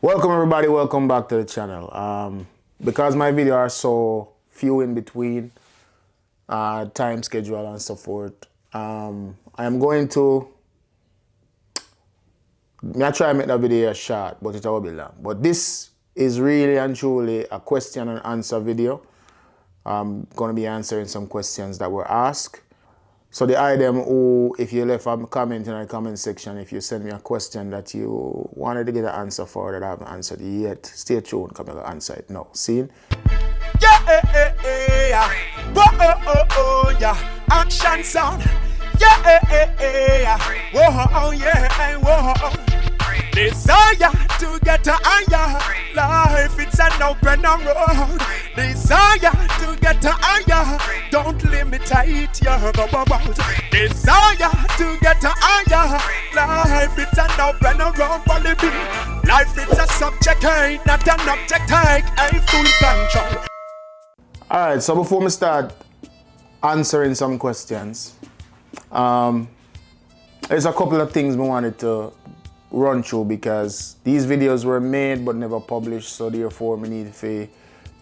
Welcome everybody, welcome back to the channel. Because my videos are so few in between, time schedule and so forth, I am going to try and make the video short, but it will be long. But this is really and truly a question and answer video. I'm going to be answering some questions that were asked. So the item who, if you left a comment in the comment section, if you send me a question that you wanted to get an answer for that I haven't answered yet, stay tuned, come and answer it now. See? Yeah, yeah, action sound. Yeah, whoa, yeah, whoa. Desire to get a higher life, it's an open road. Desire to get a higher, don't limit it, yeah, go about. Desire to get a higher life, it's an open road. Life is a subject, ain't not an object, ain't full control. Alright, so before we start answering some questions, there's a couple of things we wanted to run through because these videos were made but never published, so therefore we need to,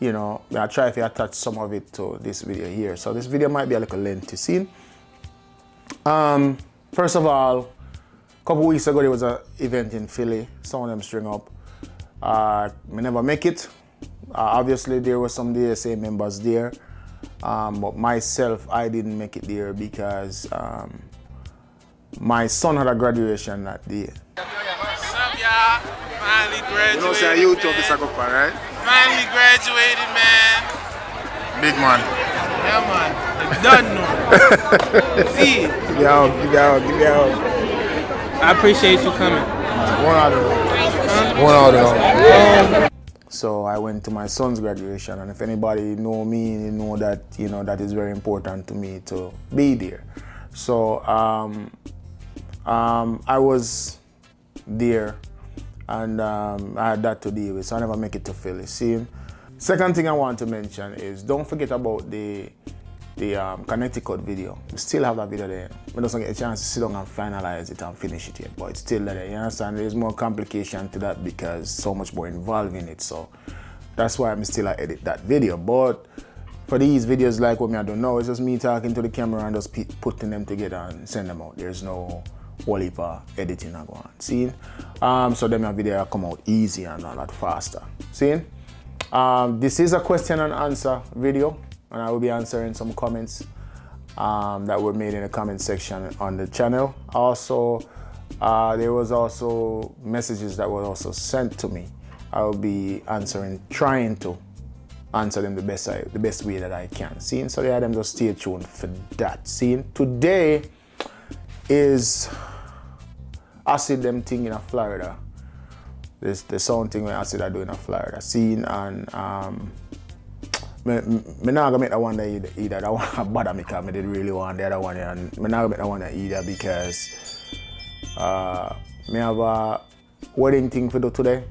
I try to attach some of it to this video here. So this video might be a little lengthy. See? First of all, a couple weeks ago there was an event in Philly. Some of them string up. We never make it. Obviously there were some DSA members there, but myself, I didn't make it there because my son had a graduation that day. What's up, y'all? Finally graduated. You know, say you took this up, right? Finally graduated, man. Big man. Yeah, man. It's done now. See it. Give me out. I appreciate you coming. One out of So I went to my son's graduation, and if anybody know me, you know that that is very important to me to be there. So I was there, and I had that to deal with, so I never make it to Philly. See, second thing I want to mention is don't forget about the Connecticut video. We still have that video there. We don't get a chance to sit down and finalize it and finish it yet, but it's still there. You understand? There's more complication to that because so much more involved in it. So that's why I'm still edit that video. But for these videos like what I don't know, it's just me talking to the camera and just putting them together and send them out. There's no whole heap of editing I go on. See? So then my video will come out easy and a lot faster. See? This is a question and answer video, and I will be answering some comments that were made in the comment section on the channel. Also, there was also messages that were also sent to me. I will be trying to answer them the best way that I can. See? So yeah, them just stay tuned for that. See? Today is acid them thing in Florida. This the sound thing when acid are doing in Florida. See? And me not gonna make that one either. That one bother me because I did really want the other one, and me not gonna make that one either because me have a wedding thing to do today.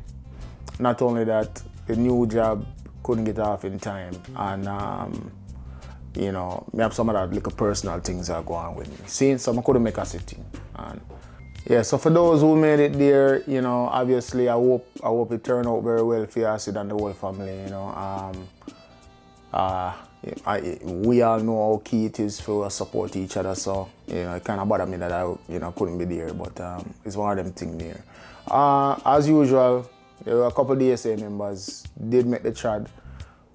Not only that, the new job couldn't get off in time, and me have some of that little personal things that go on with me. See, so I couldn't make a sitting. And yeah, so for those who made it there, obviously I hope it turned out very well for Acid and the whole family. We all know how key it is for us to support each other, so it kind of bothered me that I couldn't be there, but it's one of them things there. As usual, there were a couple of DSA members did make the chat,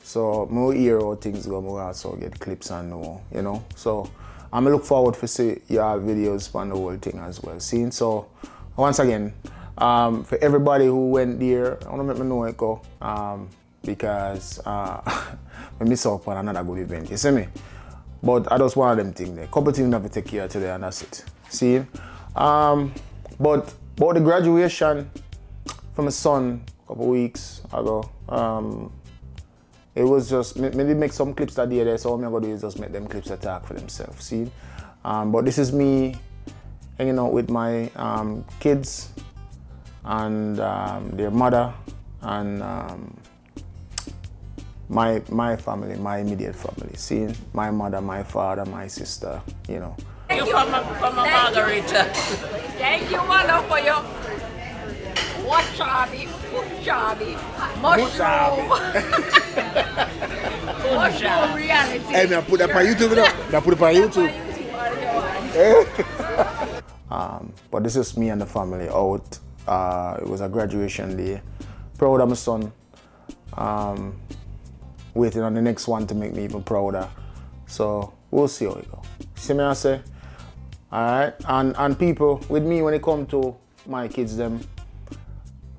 so I will hear how things go. I will also get clips and know, so I'm look forward to see your videos on the whole thing as well. See, so once again, for everybody who went there, I want to make me know it go. Because I miss out on another good event, you see me? But I just one of them things there. Couple things have to take care of today and that's it. See? But about the graduation from my son a couple weeks ago, it was just, maybe make some clips that day there, so all I'm gonna do is just make them clips that talk for themselves, see? But this is me hanging out with my kids and their mother and my family, my immediate family. See, my mother, my father, my sister, Thank you for my margarita. Thank you, Mother, for your watch on it. Mushabi. Mushroom. Mushroom reality. Hey, I put that on YouTube, though. I put it on YouTube. But this is me and the family out. It was a graduation day. Proud of my son. Waiting on the next one to make me even prouder. So we'll see how it goes. See me I say? Alright? And people with me when it comes to my kids them,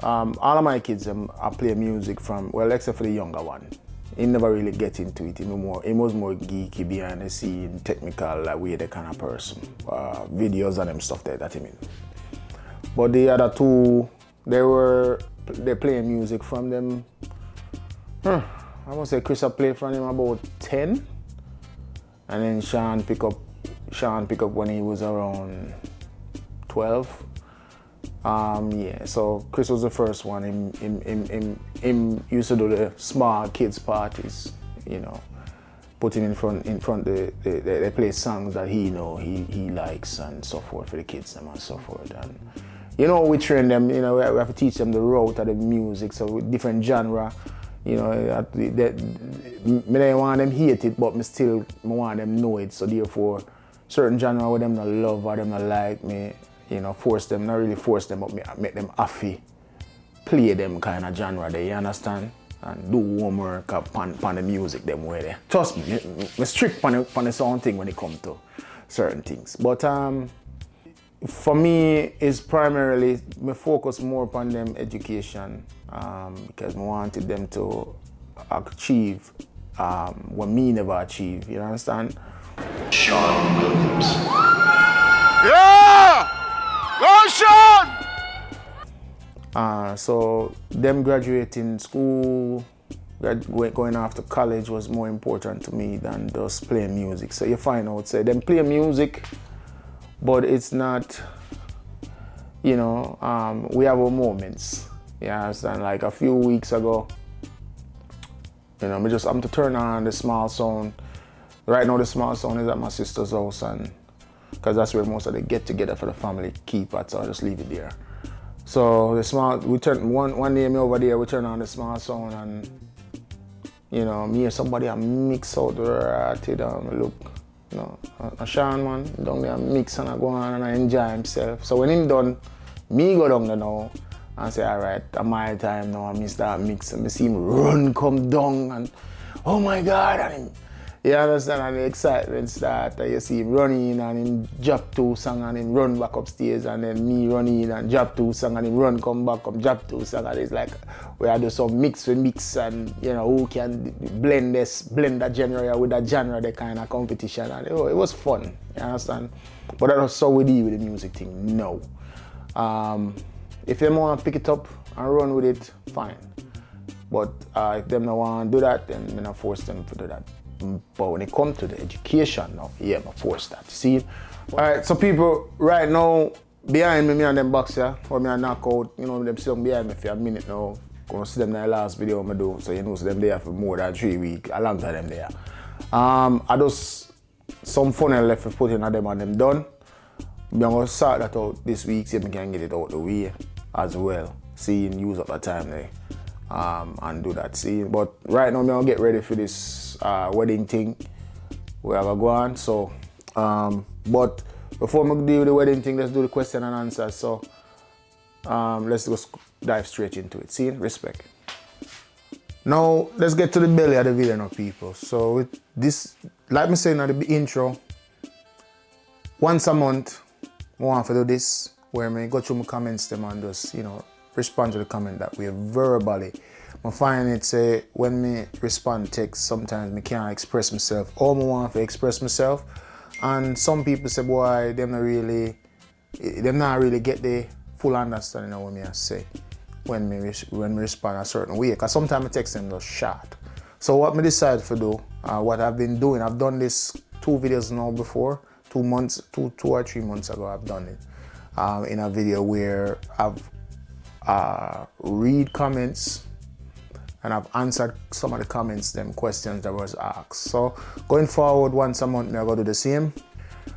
all of my kids them I play music from, well, except for the younger one. He never really get into it. He was more geeky behind the scene, technical, like we're the kind of person. Videos and them stuff there that he mean. But the other two, they playing music from them. I must say Chris played from him about 10. And then Sean pick up when he was around 12. Yeah, so Chris was the first one. Him used to do the small kids parties, you know, put him in front. They play songs that he likes and so forth for the kids and so forth. And you know, we train them. You know, we have to teach them the route of the music, so with different genre. You know, I don't want them hate it, but I still want them know it. So therefore, certain genre where them not love or them not like me. You know, not really force them, but make them happy. Play them kind of genre there, you understand? And do homework upon the music them way there. Trust me, I'm strict on the sound thing when it comes to certain things. But for me, it's primarily, me focus more upon them education because I wanted them to achieve what me never achieved, you understand? Sean Williams. Yeah! Go, Sean! So them graduating school, going off to college was more important to me than just playing music. So you find out, say, them play music, but it's not, you know, we have our moments. You understand? Like a few weeks ago, you know, I'm to turn on the small sound. Right now the small sound is at my sister's house, and because that's where most of the get together for the family keep at, so I just leave it there. So the small, we turn one day me over there, we turn on the small sound, and you know, me or somebody I mix out right, look, you know, a Sean man down there mix and I go on and I enjoy himself. So when him done, me go down there now and say, alright, it's my time now, and I start mixing. I see him run come down and oh my God, and him, you understand, and the excitement start, and you see him running and him drop 2 songs and him run back upstairs, and then me running and drop 2 songs and him run come back up, drop 2 songs, and it's like we had to do some mix and you know, who can blend that genre with that genre, the kind of competition, and it was fun, you understand? But that's how we deal with the music thing, no. If them want to pick it up and run with it, fine. But if them don't want to do that, then I'm not force them to do that. But when it comes to the education now, yeah, I force that. See? Alright, so people, right now, behind me and them box here, or me a knock out, you know, them sitting behind me for a minute now. Gonna see them in the last video I do, so you know, so them there for more than 3 weeks, a long time them there. I just, some funnel left for putting on them and them done. I'm gonna sort that out this week, see if I can get it out the way as well. See, and use up the time there. And do that, see. But right now, I'm gonna get ready for this wedding thing. We have a go on, so. But before we deal with the wedding thing, let's do the question and answer. So, let's just dive straight into it. See, respect. Now, let's get to the belly of the video now, people. So, with this, like me saying at the intro, once a month, I want to do this, where I go through my comments them and just, you know, respond to the comment that we verbally. I find it say when me respond text, sometimes me can't express myself. All I want to express myself, and some people say, boy, them not really get the full understanding of what me I say when me respond a certain way. Cause sometimes I text them just short. So what me decide to do, what I've been doing, I've done this 2 videos now before, 2 or 3 months ago. I've done it in a video where I've read comments and I've answered some of the comments, them questions that was asked. So going forward, once a month, I'm gonna do the same.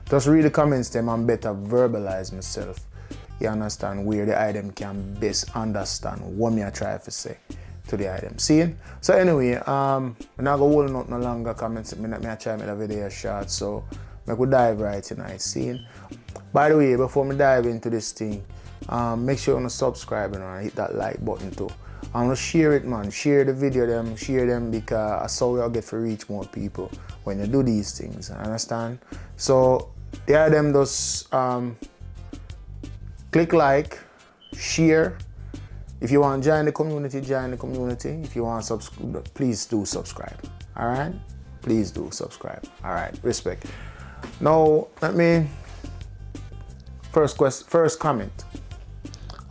Just read the comments them and better verbalize myself. you understand, where the item can best understand what me I try to say to the item. See? So anyway, I'm not gonna hold up no longer comments. Me I try make the video short, so I could dive right tonight. See? By the way, before me dive into this thing, make sure you subscribe and hit that like button too. I'm gonna share it, man. Share the video, share them, because that's how we'll get to reach more people when you do these things. Understand? So the item does click like, share. If you want to join the community, join the community. If you want to subscribe, please do subscribe. All right? Please do subscribe. All right, respect. Now, let me first comment.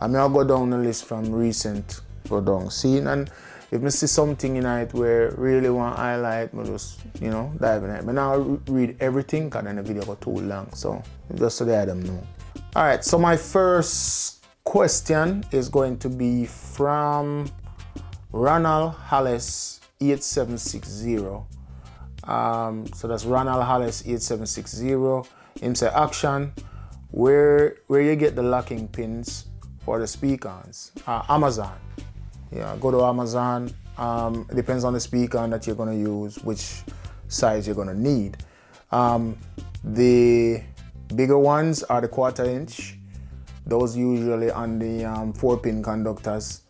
I'll go down the list from recent go down. See, and if I see something in it where really want to highlight, I just, dive in it. But now read everything, because then the video got too long. So just so that I know. All right, so my first question is going to be from Ronald Hollis 8760. So that's Ronald Hollis 8760. Him say, action, where you get the locking pins for the speakers? Amazon. Yeah, go to Amazon. It depends on the speaker that you're gonna use, which size you're gonna need. The bigger ones are the 1/4 inch. Those usually on the 4-pin conductors,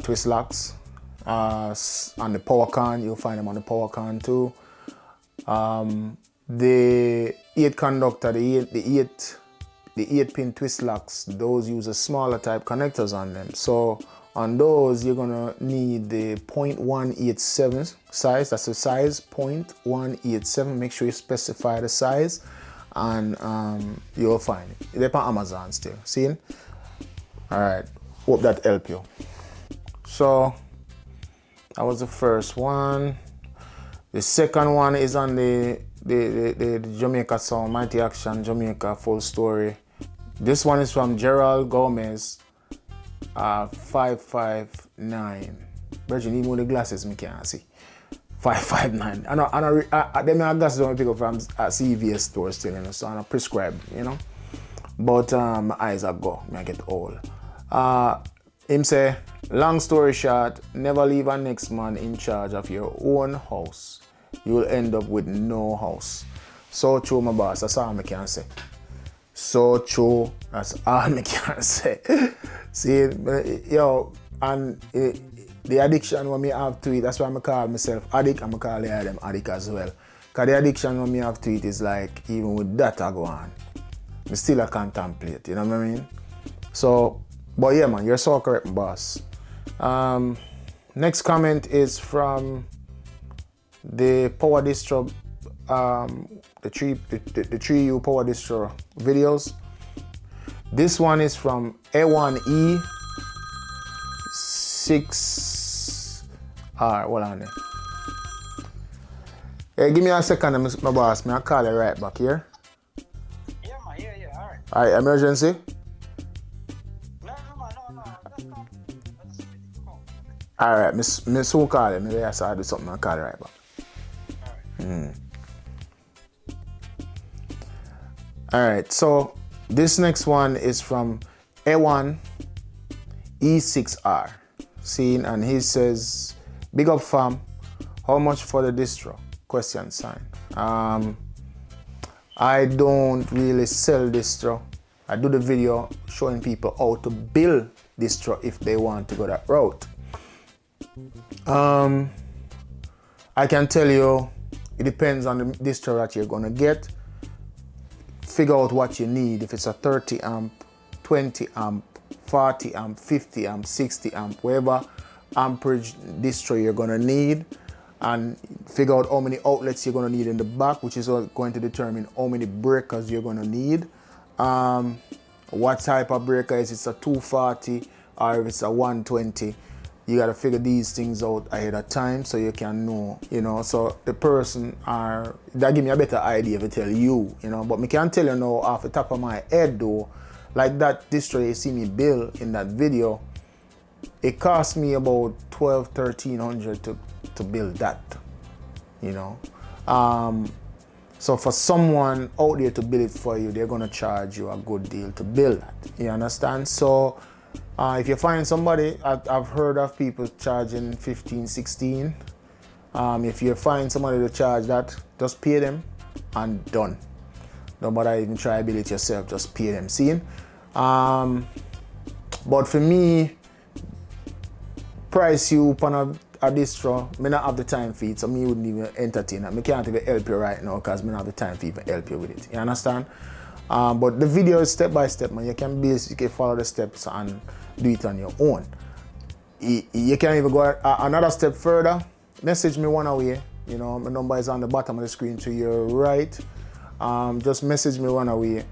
twist locks. On the power con, you'll find them on the power con too. The 8 conductor, the 8-pin twist locks, those use a smaller type connectors on them. So on those, you're gonna need the 0.187 size. That's the size, 0.187. Make sure you specify the size, and you'll find it. They're on Amazon still. See? All right. Hope that help you. So that was the first one. The second one is on the Jamaica song, Mighty Action Jamaica Full Story. This one is from Gerald Gomez, 559. Virgin, even with the glasses, me can't see. 559. I them glasses don't pick up from a CVS store still, so I prescribe, But my eyes are go, I get old. Him say, long story short, never leave a next man in charge of your own house. You will end up with no house. So true, my boss. That's all I can say. So true. That's all I can say. See, and the addiction when me have to it, that's why I call myself addict, and I call them addict as well. Because the addiction when me have to it is like, even with that I go on, I still I contemplate, you know what I mean? So, but yeah, man, you're so correct, boss. Next comment is from the Power Distro, the 3U Power Distro videos. This one is from A1E6R. Hold on there. Hey, give me a second, my boss. I'll call you right back here. Yeah, man. Yeah. All right. All right, emergency? No. Just come. All right, Miss who call you? Maybe I saw do something. I'll call you right back. All right. All right, so this next one is from A1E6R. Seen, and he says, big up fam, how much for the distro? Question sign. I don't really sell distro. I do the video showing people how to build distro if they want to go that route. I can tell you, it depends on the distro that you're gonna get. Figure out what you need. If it's a 30 amp, 20 amp, 40 amp, 50 amp, 60 amp, whatever amperage distro you're gonna need, and figure out how many outlets you're gonna need in the back, which is going to determine how many breakers you're gonna need. What type of breaker is it? It's a 240 or if it's a 120. You gotta figure these things out ahead of time so you can know, so the person that give me a better idea to tell you, but me can't tell you now off the top of my head though, like that distro you see me build in that video, it cost me about $1,200-1,300 to build that, So for someone out there to build it for you, they're gonna charge you a good deal to build that. You understand? So if you find somebody, I've heard of people charging 15, 16. If you find somebody to charge that, just pay them and done. Don't bother even try to build it yourself, just pay them. See? But for me, price you upon a distro, I not have the time for it, so me wouldn't even entertain it. I can't even help you right now because I don't have the time to even help you with it. You understand? But the video is step by step, man. You can basically follow the steps and do it on your own. You can even go another step further. Message me one away. You know, my number is on the bottom of the screen to your right. Just message me one away,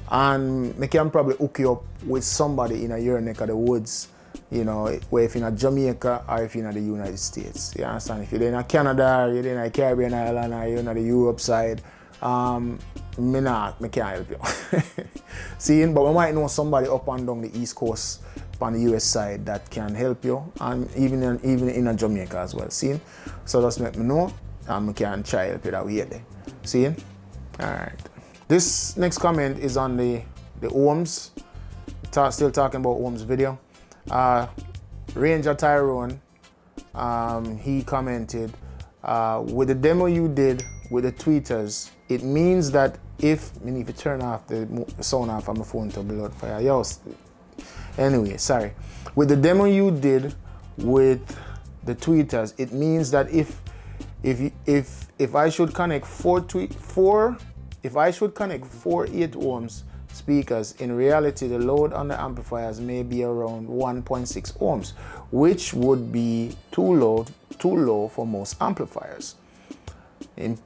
and I can probably hook you up with somebody in your neck of the woods. You know, where if you're in Jamaica or if you're in the United States. You understand? If you're in Canada, or you're in the Caribbean island, or you're in the Europe side, I can't help you. See, but we might know somebody up and down the East Coast on the US side that can help you, and even in Jamaica as well. See? So just let me know, and we can try help you that way there. See? Alright. This next comment is on the Ohms. Still talking about Ohms video. Ranger Tyrone, he commented, with the demo you did with the tweeters, it means that if you turn off the sound off on my phone to blood fire. Anyway, sorry. With the demo you did with the tweeters, it means that if I should connect four 8 ohms speakers, in reality the load on the amplifiers may be around 1.6 ohms, which would be too low for most amplifiers. In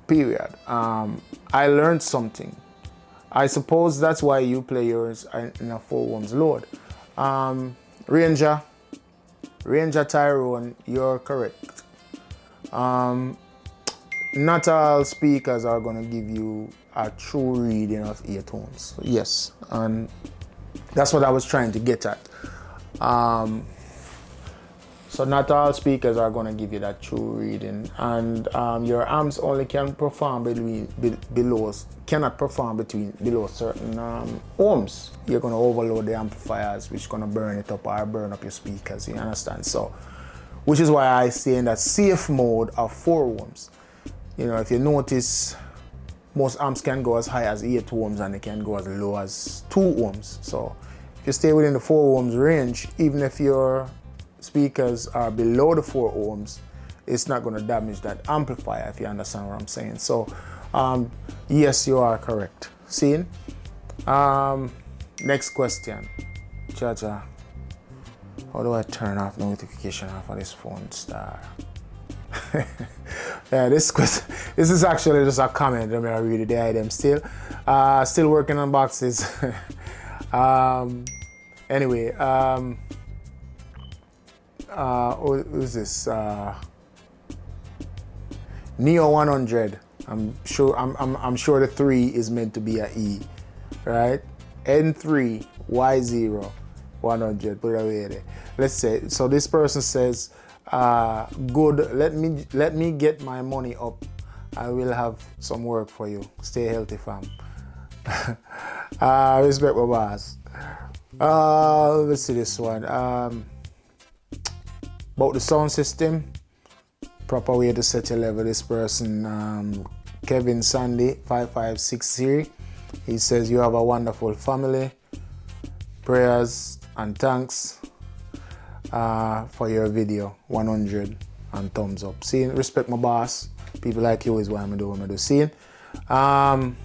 period. I learned something. I suppose that's why you play yours in a 4 ohms load. Ranger Tyrone, you're correct. Not all speakers are going to give you a true reading of 8 ohms. Yes, and that's what I was trying to get at. So not all speakers are going to give you that true reading, and your amps only can perform below certain ohms. You're going to overload the amplifiers, which is going to burn it up or burn up your speakers. You understand? So, which is why I say in that safe mode of 4 ohms. You know, if you notice, most amps can go as high as 8 ohms and they can go as low as 2 ohms. So if you stay within the 4 ohms range, even if your speakers are below the 4 ohms, it's not going to damage that amplifier, if you understand what I'm saying. So yes, you are correct. See? Next question. Jaja, how do I turn off notification off of this phone star? Yeah, this is actually just a comment. Let me read it. The item still working on boxes. Anyway, who's this? Neo 100. I'm sure the 3 is meant to be a E, right? N3 Y0 100. Put it away there. Let's say. So this person says, good. Let me get my money up. I will have some work for you. Stay healthy, fam. Respect my boss. Let's see this one. About the sound system, proper way to set your level. This person, Kevin Sandy 5560. He says you have a wonderful family. Prayers and thanks for your video. 100 and thumbs up. See, respect my boss. People like you is what I'm doing. See, on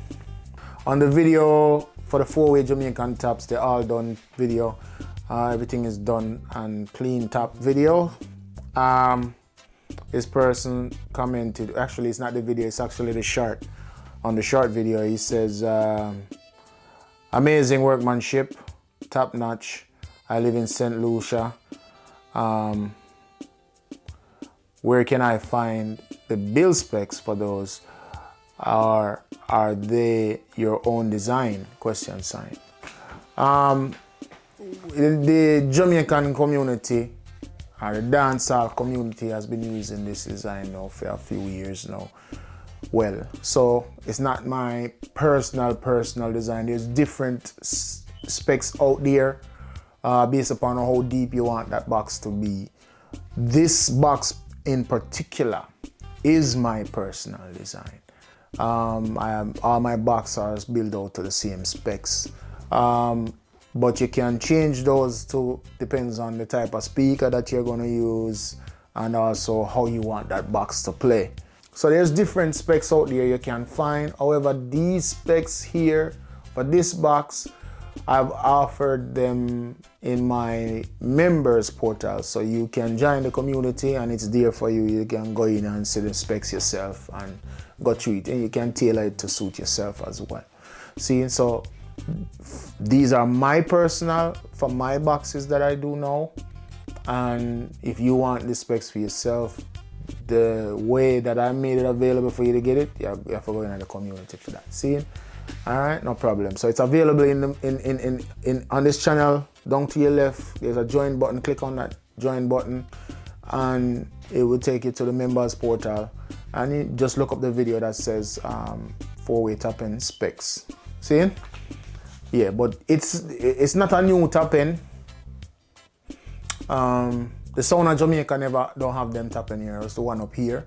the video for the 4-way Jamaican taps, they're all done video. Everything is done and clean tap video. This person commented, actually it's not the video, it's actually the short. On the short video, he says, amazing workmanship, top notch. I live in St. Lucia. Where can I find the build specs for those? Are they your own design? Question sign. The Jamaican community, or the dancehall community, has been using this design now for a few years now. well. So it's not my personal design. There's different specs out there based upon how deep you want that box to be. This box in particular is my personal design. All my boxes are built out to the same specs. But you can change those to, depends on the type of speaker that you're going to use and also how you want that box to play. So there's different specs out there you can find. However, these specs here for this box, I've offered them in my members portal, so you can join the community and it's there for you. You can go in and see the specs yourself and go through it, and you can tailor it to suit yourself as well. See, so these are my personal, for my boxes that I do now. And if you want the specs for yourself, the way that I made it available for you to get it, you have to go in the community for that. See? All right, no problem. So it's available on this channel. Down to your left, there's a join button. Click on that join button, and it will take you to the members portal. And you just look up the video that says 4-way tapping specs. See? Yeah, but it's not a new tapping. The sound of Jamaica don't have them tapping here. It's the one up here,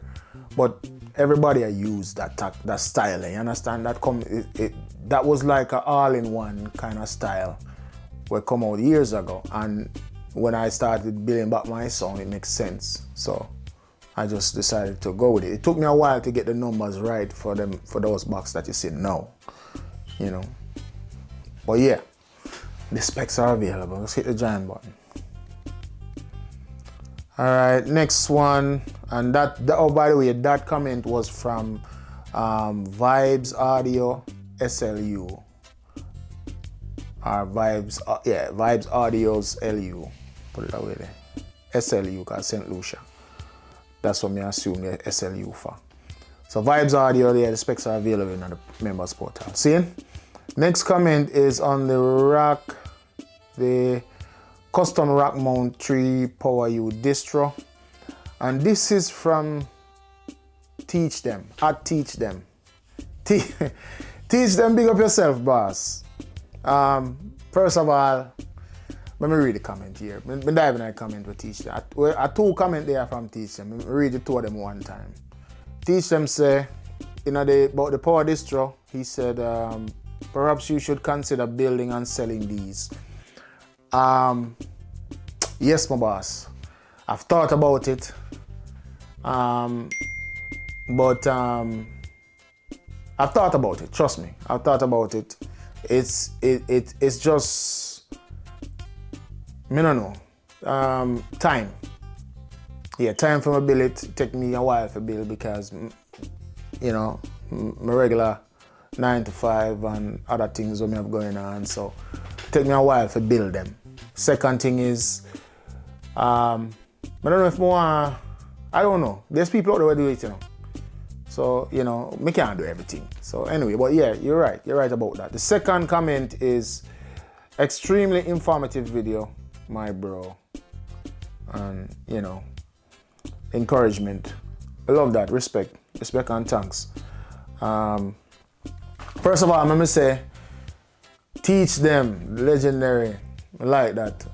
but everybody I use that style. You understand? That was like an all-in-one kind of style, what come out years ago. And when I started building back my sound, it makes sense. So I just decided to go with it. It took me a while to get the numbers right for those boxes that you see now. You know. But yeah, the specs are available. Let's hit the join button. All right, next one, and oh, by the way, that comment was from Vibes Audio SLU, or Vibes Audio's LU, put it that way there, SLU, cause St. Lucia. That's what I assume the SLU for. So Vibes Audio, the specs are available in the members portal. See? Next comment is on the custom rack mount 3 Power U distro, and this is from Teach Them. Teach Them. Teach Them, big up yourself, boss. First of all, let me read the comment here. I'm diving in a comment with Teach Them. I two comment there from Teach Them. Let me read the two of them one time. Teach Them say, about the Power distro, he said, perhaps you should consider building and selling these. Yes, my boss. I've thought about it. I've thought about it. Trust me, I've thought about it. It's just, I don't know. Time. Yeah, time for my build it. Take me a while for build because, you know, my regular 9 to 5 and other things that I have going on. So take me a while to build them. Second thing is, I don't know if more, I don't know. There's people out there who do it, you know. So, you know, me can't do everything. So anyway, but yeah, you're right. You're right about that. The second comment is extremely informative video, my bro. And, you know, encouragement. I love that. Respect and thanks. First of all, I'm going to say, Teach Them, legendary. I like that.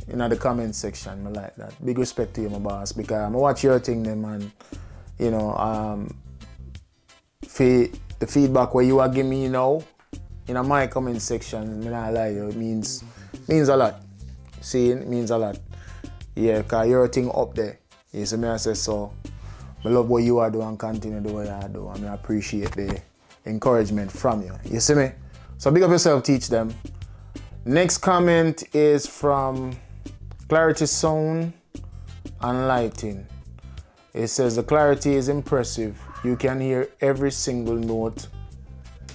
In the comment section, I like that. Big respect to you, my boss, because I watch your thing, them, and, you know, the feedback where you are giving me now, in my comment section, I not lie, it means a lot. See, it means a lot. Yeah, because your thing up there. You see me, I say so. I love what you are doing and continue to do what you do. I mean, I appreciate the encouragement from you. You see me? So big up yourself, Teach Them. Next comment is from Clarity Sound and Lighting. It says the clarity is impressive. You can hear every single note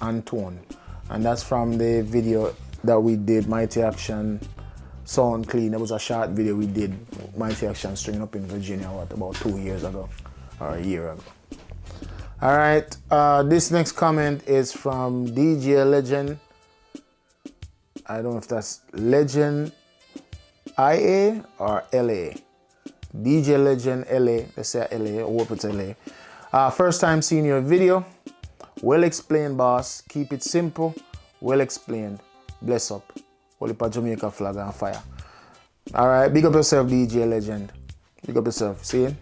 and tone. And that's from the video that we did, Mighty Action Sound Clean. It was a short video we did, Mighty Action stringing up in Virginia, about 2 years ago or a year ago. All right, this next comment is from DJ Legend. I don't know if that's Legend IA or LA. DJ Legend LA, let's say LA, I hope it's LA. First time seeing your video, well explained, boss. Keep it simple, well explained. Bless up. Holy pa Jamaica flag on fire. Alright, big up yourself, DJ Legend. Big up yourself, see?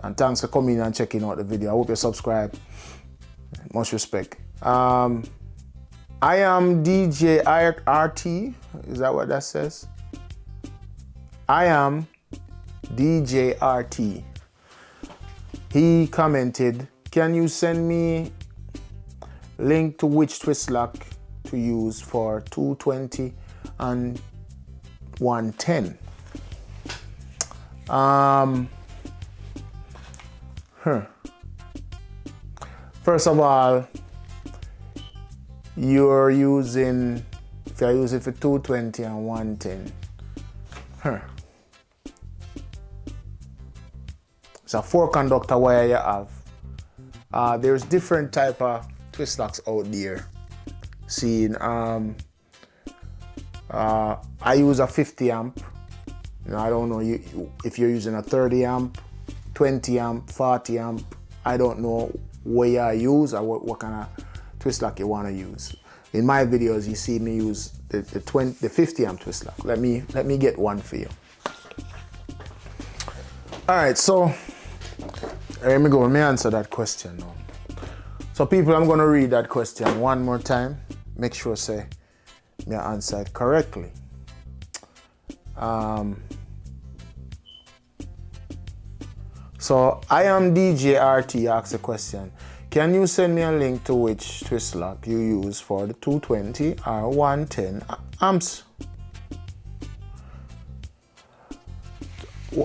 And thanks for coming and checking out the video. I hope you subscribe. Much respect. I am DJ RT. Is that what that says? I am DJ RT. He commented, can you send me link to which twist lock to use for 220 and 110? First of all, you're using, if I use it for 220 and 110, it's a 4-conductor wire you have. There's different type of twist locks out there. See, I use a 50 amp. I don't know if you're using a 30 amp, 20 amp, 40 amp. I don't know where you use or what kind of twist lock you want to use. In my videos, you see me use the 50 amp twist lock. Let me get one for you. All right, so let me answer that question now. So people, I'm gonna read that question one more time. Make sure say me answer it correctly. So I am DJ RT asks a question. Can you send me a link to which twist lock you use for the 220 or 110 amps?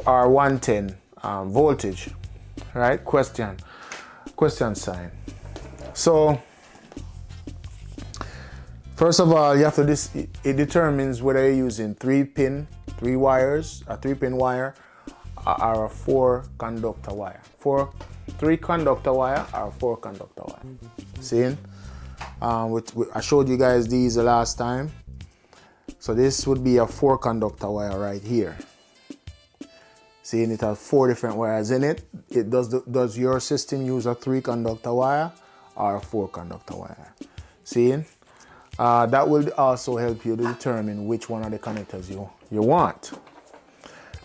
Or 110 voltage, right? Question sign. So first of all, you have to it determines whether you're using 3-pin wire, or a 4-conductor wire. 3-conductor wire or 4-conductor wire. See? I showed you guys these the last time. So this would be a 4-conductor wire right here. See, it has 4 different wires in it. Does your system use a 3-conductor wire or a 4-conductor wire? See? That will also help you to determine which one of the connectors you want.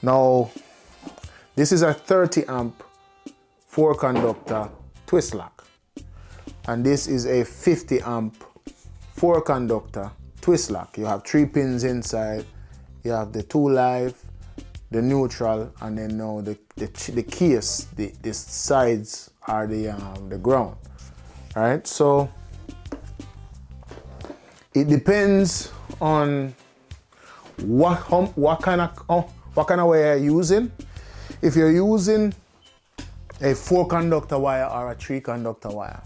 Now, this is a 30 amp 4-conductor twist lock. And this is a 50 amp 4-conductor twist lock. You have 3 pins inside. You have the 2 live, the neutral, and then now the case, the sides are the ground. All right, so it depends on what kind of wire you're using. If you're using a 4-conductor wire or a 3-conductor wire,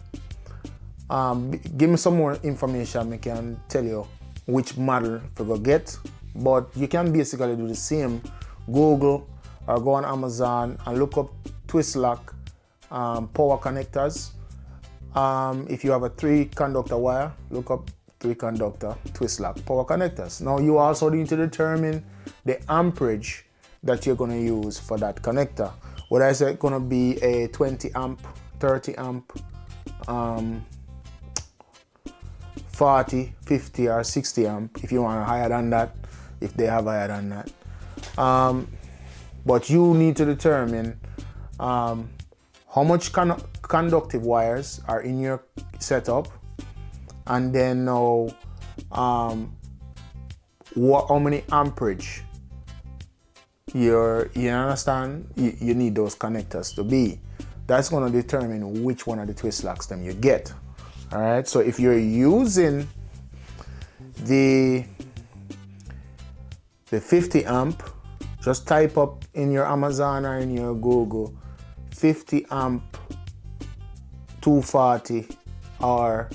give me some more information. I can tell you which model to go get. But you can basically do the same. Google or go on Amazon and look up twist lock power connectors. If you have a 3-conductor wire, look up 3-conductor twist lock power connectors. Now you also need to determine the amperage that you're going to use for that connector. Whether it's going to be a 20 amp, 30 amp, 40, 50 or 60 amp if you want higher than that, if they have higher than that. But you need to determine how much conductive wires are in your setup, and then know how many amperage you understand you need those connectors to be. That's going to determine which one of the twist locks them you get. All right, so if you're using the 50 amp, just type up in your Amazon or in your Google 50 amp 240 or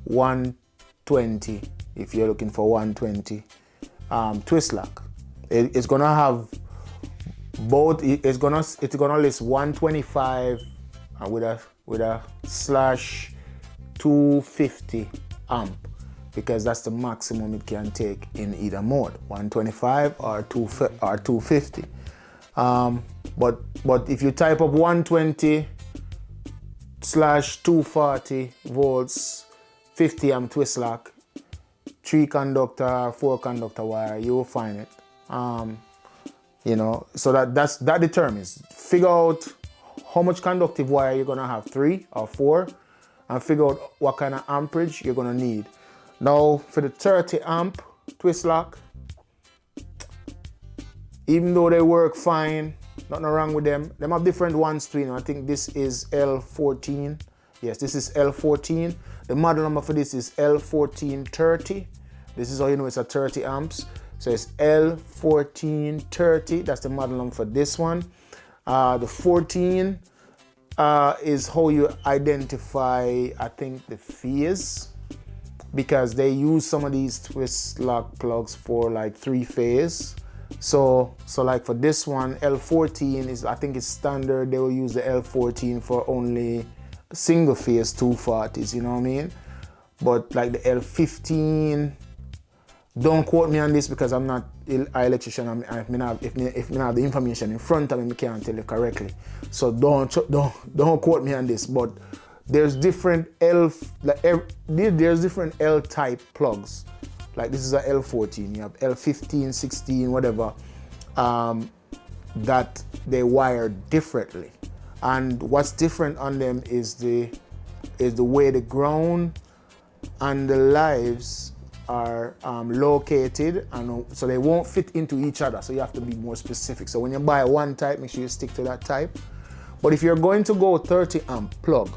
120 if you're looking for 120 twist lock. It's gonna have both. It's gonna list 125 with a slash 250 amp, because that's the maximum it can take in either mode, 125 or 250. But if you type up 120 240 volts, 50 amp twist lock, 3 conductor, 4 conductor wire, you will find it. You know, so that determines. Figure out how much conductive wire you're gonna have, 3 or 4, and figure out what kind of amperage you're gonna need. Now for the 30 amp twist lock, even though they work fine, nothing wrong with them. Them have different ones too, you know. I think this is L14. Yes, this is L14. The model number for this is L1430. This is how you know it's a 30 amps. So it's L1430. That's the model number for this one. The 14 is how you identify, I think, the phase, because they use some of these twist lock plugs for like 3-phase. So like for this one, L14 is, I think it's standard. They will use the L14 for only single phase 240s, you know what I mean? But like the L15, don't quote me on this because I'm not an electrician. If me not have the information in front of me, I can't tell you correctly. So don't quote me on this. But there's different there's different L type plugs. Like this is a L14. You have L15, 16, whatever. That they wire differently. And what's different on them is the way the ground and the lives are located, and so they won't fit into each other, so you have to be more specific. So when you buy one type, make sure you stick to that type. But if you're going to go 30 amp plug,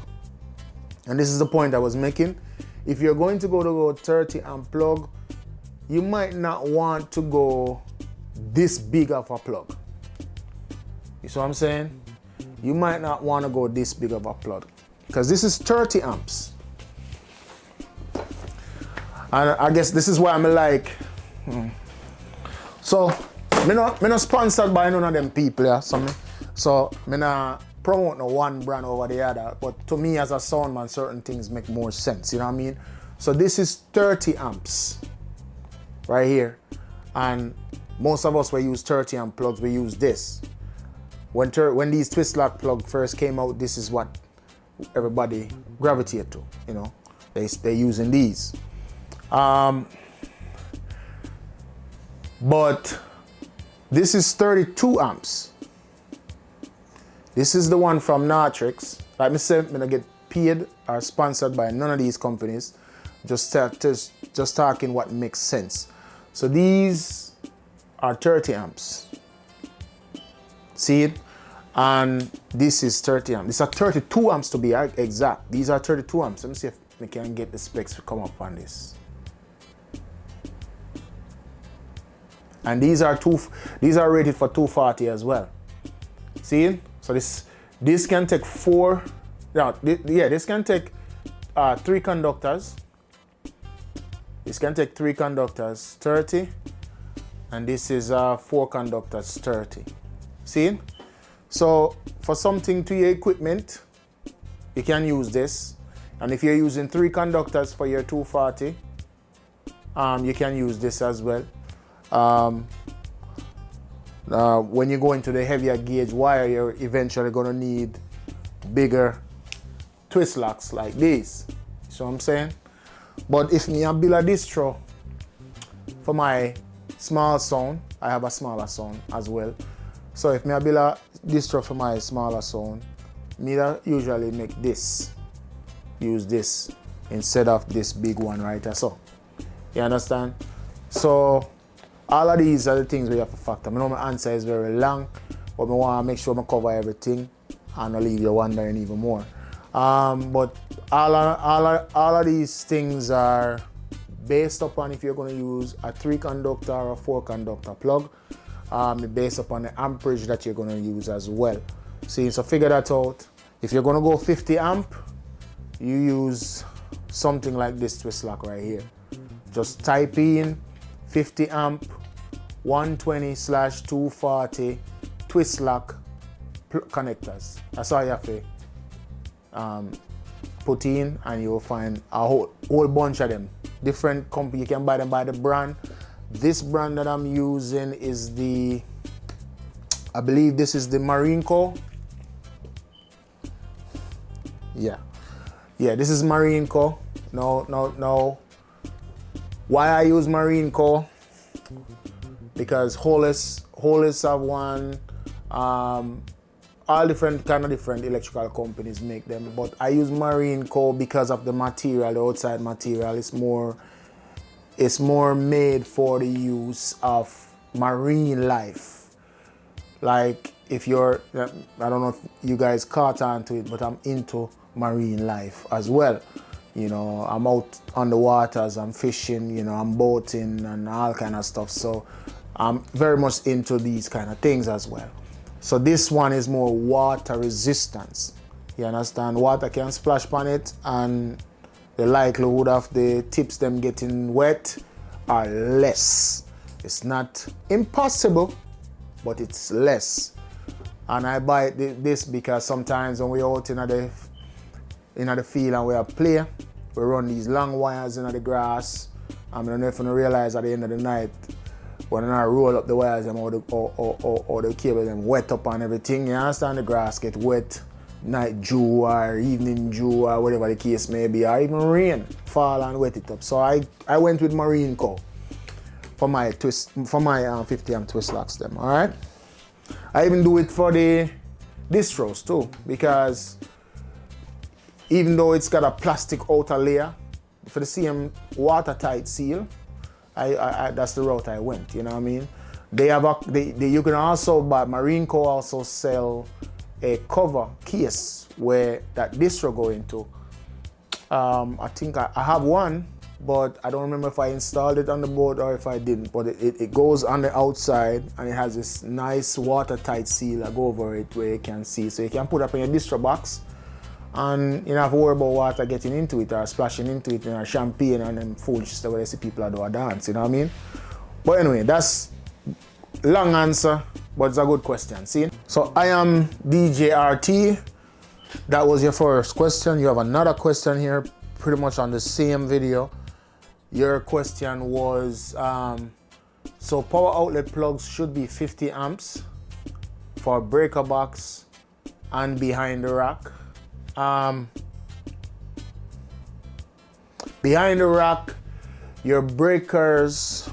and this is the point I was making, if you're going to go 30 amp plug, you might not want to go this big of a plug. You see what I'm saying? You might not want to go this big of a plug, because this is 30 amps. And I guess this is why I'm like, So, me not sponsored by none of them people, yeah, so me not promote no one brand over the other, but to me as a sound man, certain things make more sense, you know what I mean? So this is 30 amps, right here. And most of us, we use 30 amp plugs, we use this. When these twist lock plug first came out, this is what everybody gravitate to, you know? They're using these. But this is 32 amps. This is the one from Natrix. Like I said, I'm gonna get paid or sponsored by none of these companies. Just talking what makes sense. So these are 30 amps. See it? And this is 30 amps. These are 32 amps to be exact. These are 32 amps. Let me see if we can get the specs to come up on this. And these are rated for 240 as well. See? So this can take this can take 3 conductors. This can take 3 conductors, 30, and this is 4 conductors, 30. See? So for something to your equipment, you can use this. And if you're using 3 conductors for your 240, you can use this as well. When you go into the heavier gauge wire, you're eventually gonna need bigger twist locks like these. See what I'm saying? But if me build a distro for my small sound, I have a smaller sound as well. So if me build a distro for my smaller sound, me usually make this, use this instead of this big one right here. So, you understand? So all of these are the things we have to factor. I know my answer is very long, but I want to make sure I cover everything and I'll leave you wondering even more. But all of these things are based upon if you're going to use a 3 conductor or a 4 conductor plug, based upon the amperage that you're going to use as well. See, so figure that out. If you're going to go 50 amp, you use something like this twist lock right here. Just type in 50 amp 120/240 twist lock connectors. That's all you have to put in, and you'll find a whole bunch of them. Different company, you can buy them by the brand. This brand that I'm using is I believe this is the Marinco. Yeah. Yeah, this is Marine Co. No. Why I use Marine Co? Because Hollis have one, all different electrical companies make them, but I use Marine Co because of the material, the outside material. It's more made for the use of marine life. Like if you're, I don't know if you guys caught on to it, but I'm into marine life as well. You know, I'm out on the waters, I'm fishing, you know, I'm boating and all kind of stuff. So I'm very much into these kind of things as well. So this one is more water resistance. You understand? Water can splash on it and the likelihood of the tips them getting wet are less. It's not impossible, but it's less. And I buy this because sometimes when we're out in the field and we are play, we run these long wires in the grass. I don't know if you realize at the end of the night, when I roll up the wires or the cable them wet up and everything, you understand, the grass get wet, night dew or evening dew or whatever the case may be, or even rain fall and wet it up. So I went with Marine Co for my 50 amp twist locks them, all right? I even do it for the distros too, because even though it's got a plastic outer layer, for the same watertight seal, I that's the route I went, you know what I mean? You can also buy, Marine Co also sell a cover case where that distro go into. I think I have one, but I don't remember if I installed it on the board or if I didn't, but it goes on the outside and it has this nice watertight seal that go over it where you can see. So you can put up in your distro box and you don't have to worry about water getting into it or splashing into it in champagne and then foolish stuff where you see people do a dance, you know what I mean? But anyway, that's long answer, but it's a good question, see? So I am DJRT. That was your first question. You have another question here, pretty much on the same video. Your question was, so power outlet plugs should be 50 amps for breaker box and behind the rack. Behind the rack, your breakers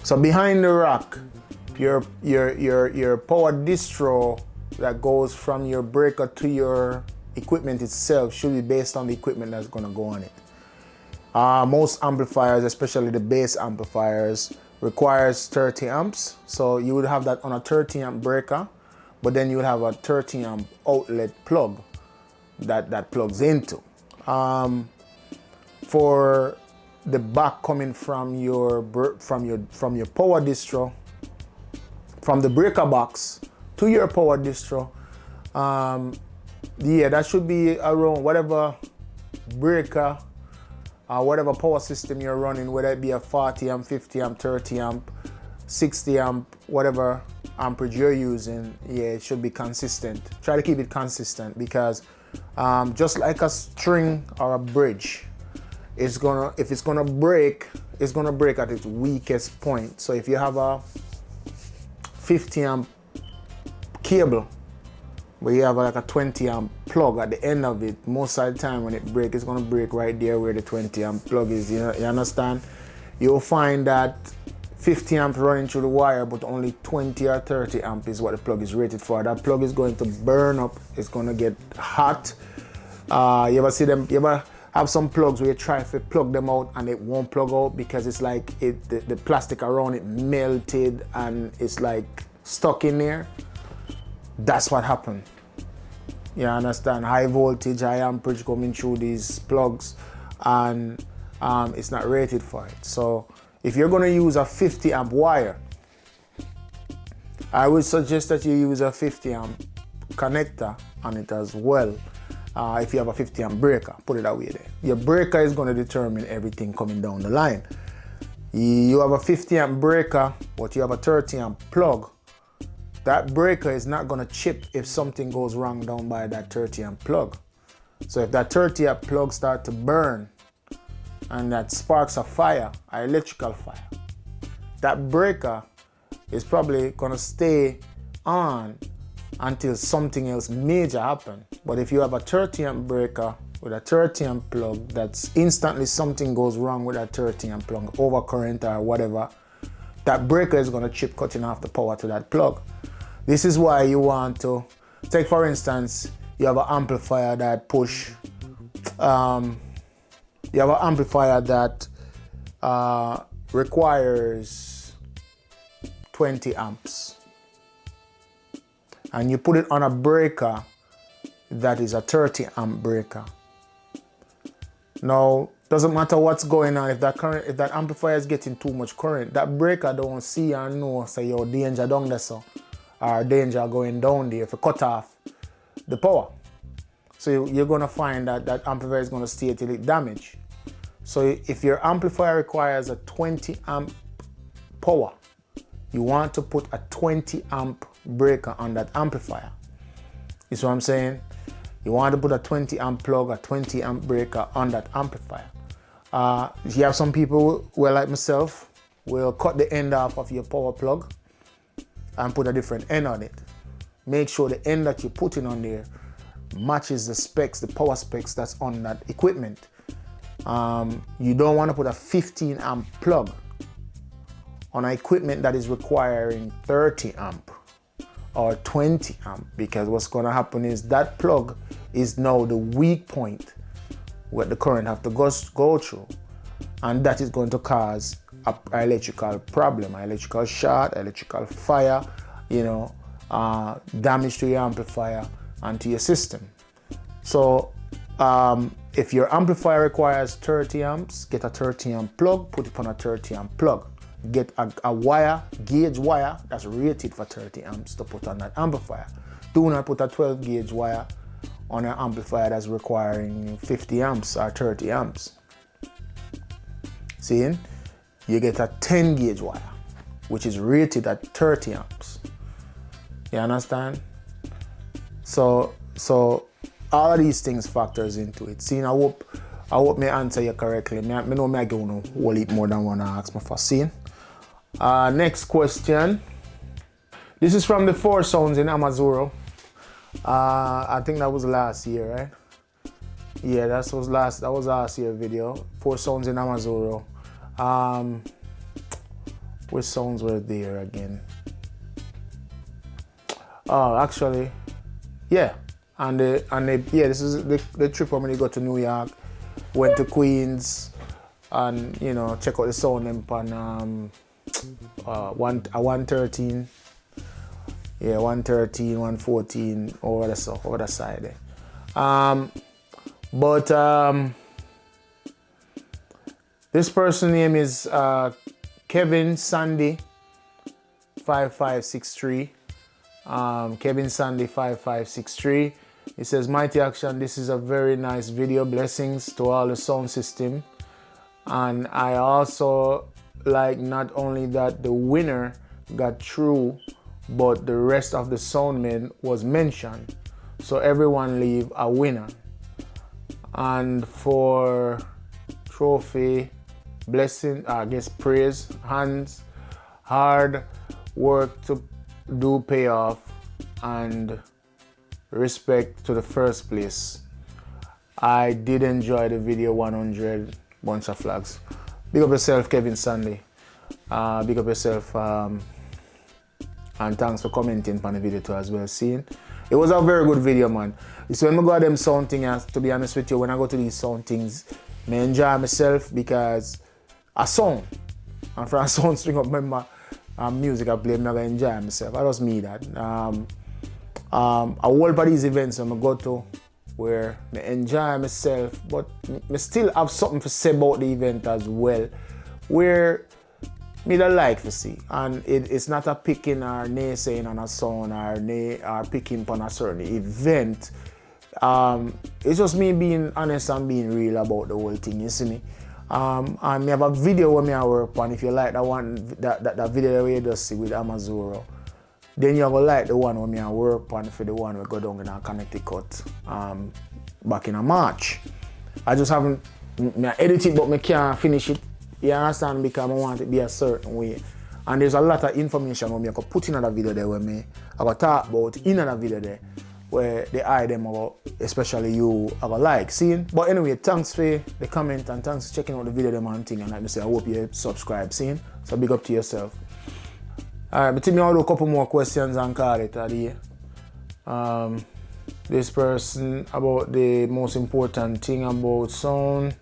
so behind the rack, your power distro that goes from your breaker to your equipment itself should be based on the equipment that's going to go on it. Most amplifiers, especially the bass amplifiers, requires 30 amps. So you would have that on a 30 amp breaker, but then you would have a 30 amp outlet plug that plugs into. For the back coming from your power distro, from the breaker box to your power distro, yeah, that should be around whatever breaker whatever power system you're running, whether it be a 40 amp, 50 amp, 30 amp, 60 amp, whatever amperage you're using, yeah, it should be consistent. Try to keep it consistent because just like a string or a bridge, if it's gonna break at its weakest point. So if you have a 50 amp cable, but you have like a 20 amp plug at the end of it, most of the time when it breaks, it's gonna break right there where the 20 amp plug is, you understand? You'll find that 50 amp running through the wire, but only 20 or 30 amp is what the plug is rated for. That plug is going to burn up, it's gonna get hot. You ever have some plugs where you try to plug them out and it won't plug out because it's like the plastic around it melted and it's like stuck in there? That's what happened. You understand? High voltage, high amperage coming through these plugs and it's not rated for it. So if you're gonna use a 50 amp wire, I would suggest that you use a 50 amp connector on it as well. If you have a 50 amp breaker, put it that way there. Your breaker is gonna determine everything coming down the line. You have a 50 amp breaker, but you have a 30 amp plug. That breaker is not gonna chip if something goes wrong down by that 30 amp plug. So if that 30 amp plug starts to burn and that sparks a fire, an electrical fire, that breaker is probably gonna stay on until something else major happen. But if you have a 30 amp breaker with a 30 amp plug, that's instantly something goes wrong with that 30 amp plug, overcurrent or whatever, that breaker is gonna chip, cutting off the power to that plug. This is why you want to take, for instance, you have an amplifier that push, you have an amplifier that requires 20 amps. And you put it on a breaker that is a 30 amp breaker. Now, doesn't matter what's going on, if that amplifier is getting too much current, that breaker don't see and know, say, yo, danger down there, so, or danger going down there, if it cut off the power. So you're gonna find that that amplifier is gonna stay till it damaged. So if your amplifier requires a 20 amp power, you want to put a 20 amp breaker on that amplifier. You see what I'm saying? You want to put a 20 amp plug, a 20 amp breaker on that amplifier. You have some people who are like myself, will cut the end off of your power plug and put a different end on it. Make sure the end that you're putting on there matches the specs, the power specs that's on that equipment. You don't want to put a 15 amp plug on an equipment that is requiring 30 amp or 20 amp, because what's going to happen is that plug is now the weak point where the current have to go through, and that is going to cause an electrical problem, an electrical short, electrical fire, you know, damage to your amplifier and to your system. So if your amplifier requires 30 amps, get a 30 amp plug, put it on a 30 amp plug. Get a wire, gauge wire that's rated for 30 amps to put on that amplifier. Do not put a 12 gauge wire on an amplifier that's requiring 50 amps or 30 amps. See, you get a 10 gauge wire, which is rated at 30 amps. You understand? So all of these things factors into it. See, I hope me answer you correctly. Me know I give no whole heap more than one ask me for seeing. Next question. This is from the Four Sounds in Amazuro. I think that was last year, right? Yeah, that was last year video. Four Sounds in Amazuro. Which sounds were there again? Oh, actually, yeah. And this is the trip when we go to New York. Went to Queens, and you know, check out the sound amp on 113. Yeah, 113, 114 over the side there. This person name is Kevin Sandy 5563. Kevin Sandy 5563. He says, Mighty Action, this is a very nice video. Blessings to all the sound system. And I also like not only that the winner got through, but the rest of the soundmen was mentioned. So everyone leave a winner. And for trophy, blessing, I guess praise, hands, hard work to do pay off, and respect to the first place. I did enjoy the video 100 bunch of flags. Big up yourself, Kevin Sandy. Big up yourself, and thanks for commenting on the video too as well. Seeing it was a very good video, man. So when I go to them sound things, to be honest with you, when I go to these sound things, I enjoy myself because a sound, and for a sound string up member music I play, I enjoy myself. I just me that. A whole of these events I go to where I enjoy myself, but I still have something to say about the event as well, where me don't like to see. And it's not a picking or naysaying on a sound or picking on a certain event. It's just me being honest and being real about the whole thing, you see me? And I have a video where I work on. If you like that one, that video where you just see with Amazuro, then you're gonna like the one where I work on for the one we go down in Connecticut back in March. I just haven't edit it, but I can't finish it. You understand? Because I want it to be a certain way. And there's a lot of information where I could put in another video there where I could talk about in another video there where the eye them about, especially you have a like, seeing. But anyway, thanks for the comment and thanks for checking out the video them and thing. And like I say, I hope you subscribe, seeing. So big up to yourself. Alright, but I'll do a couple more questions and call it a day. This person about the most important thing about sound.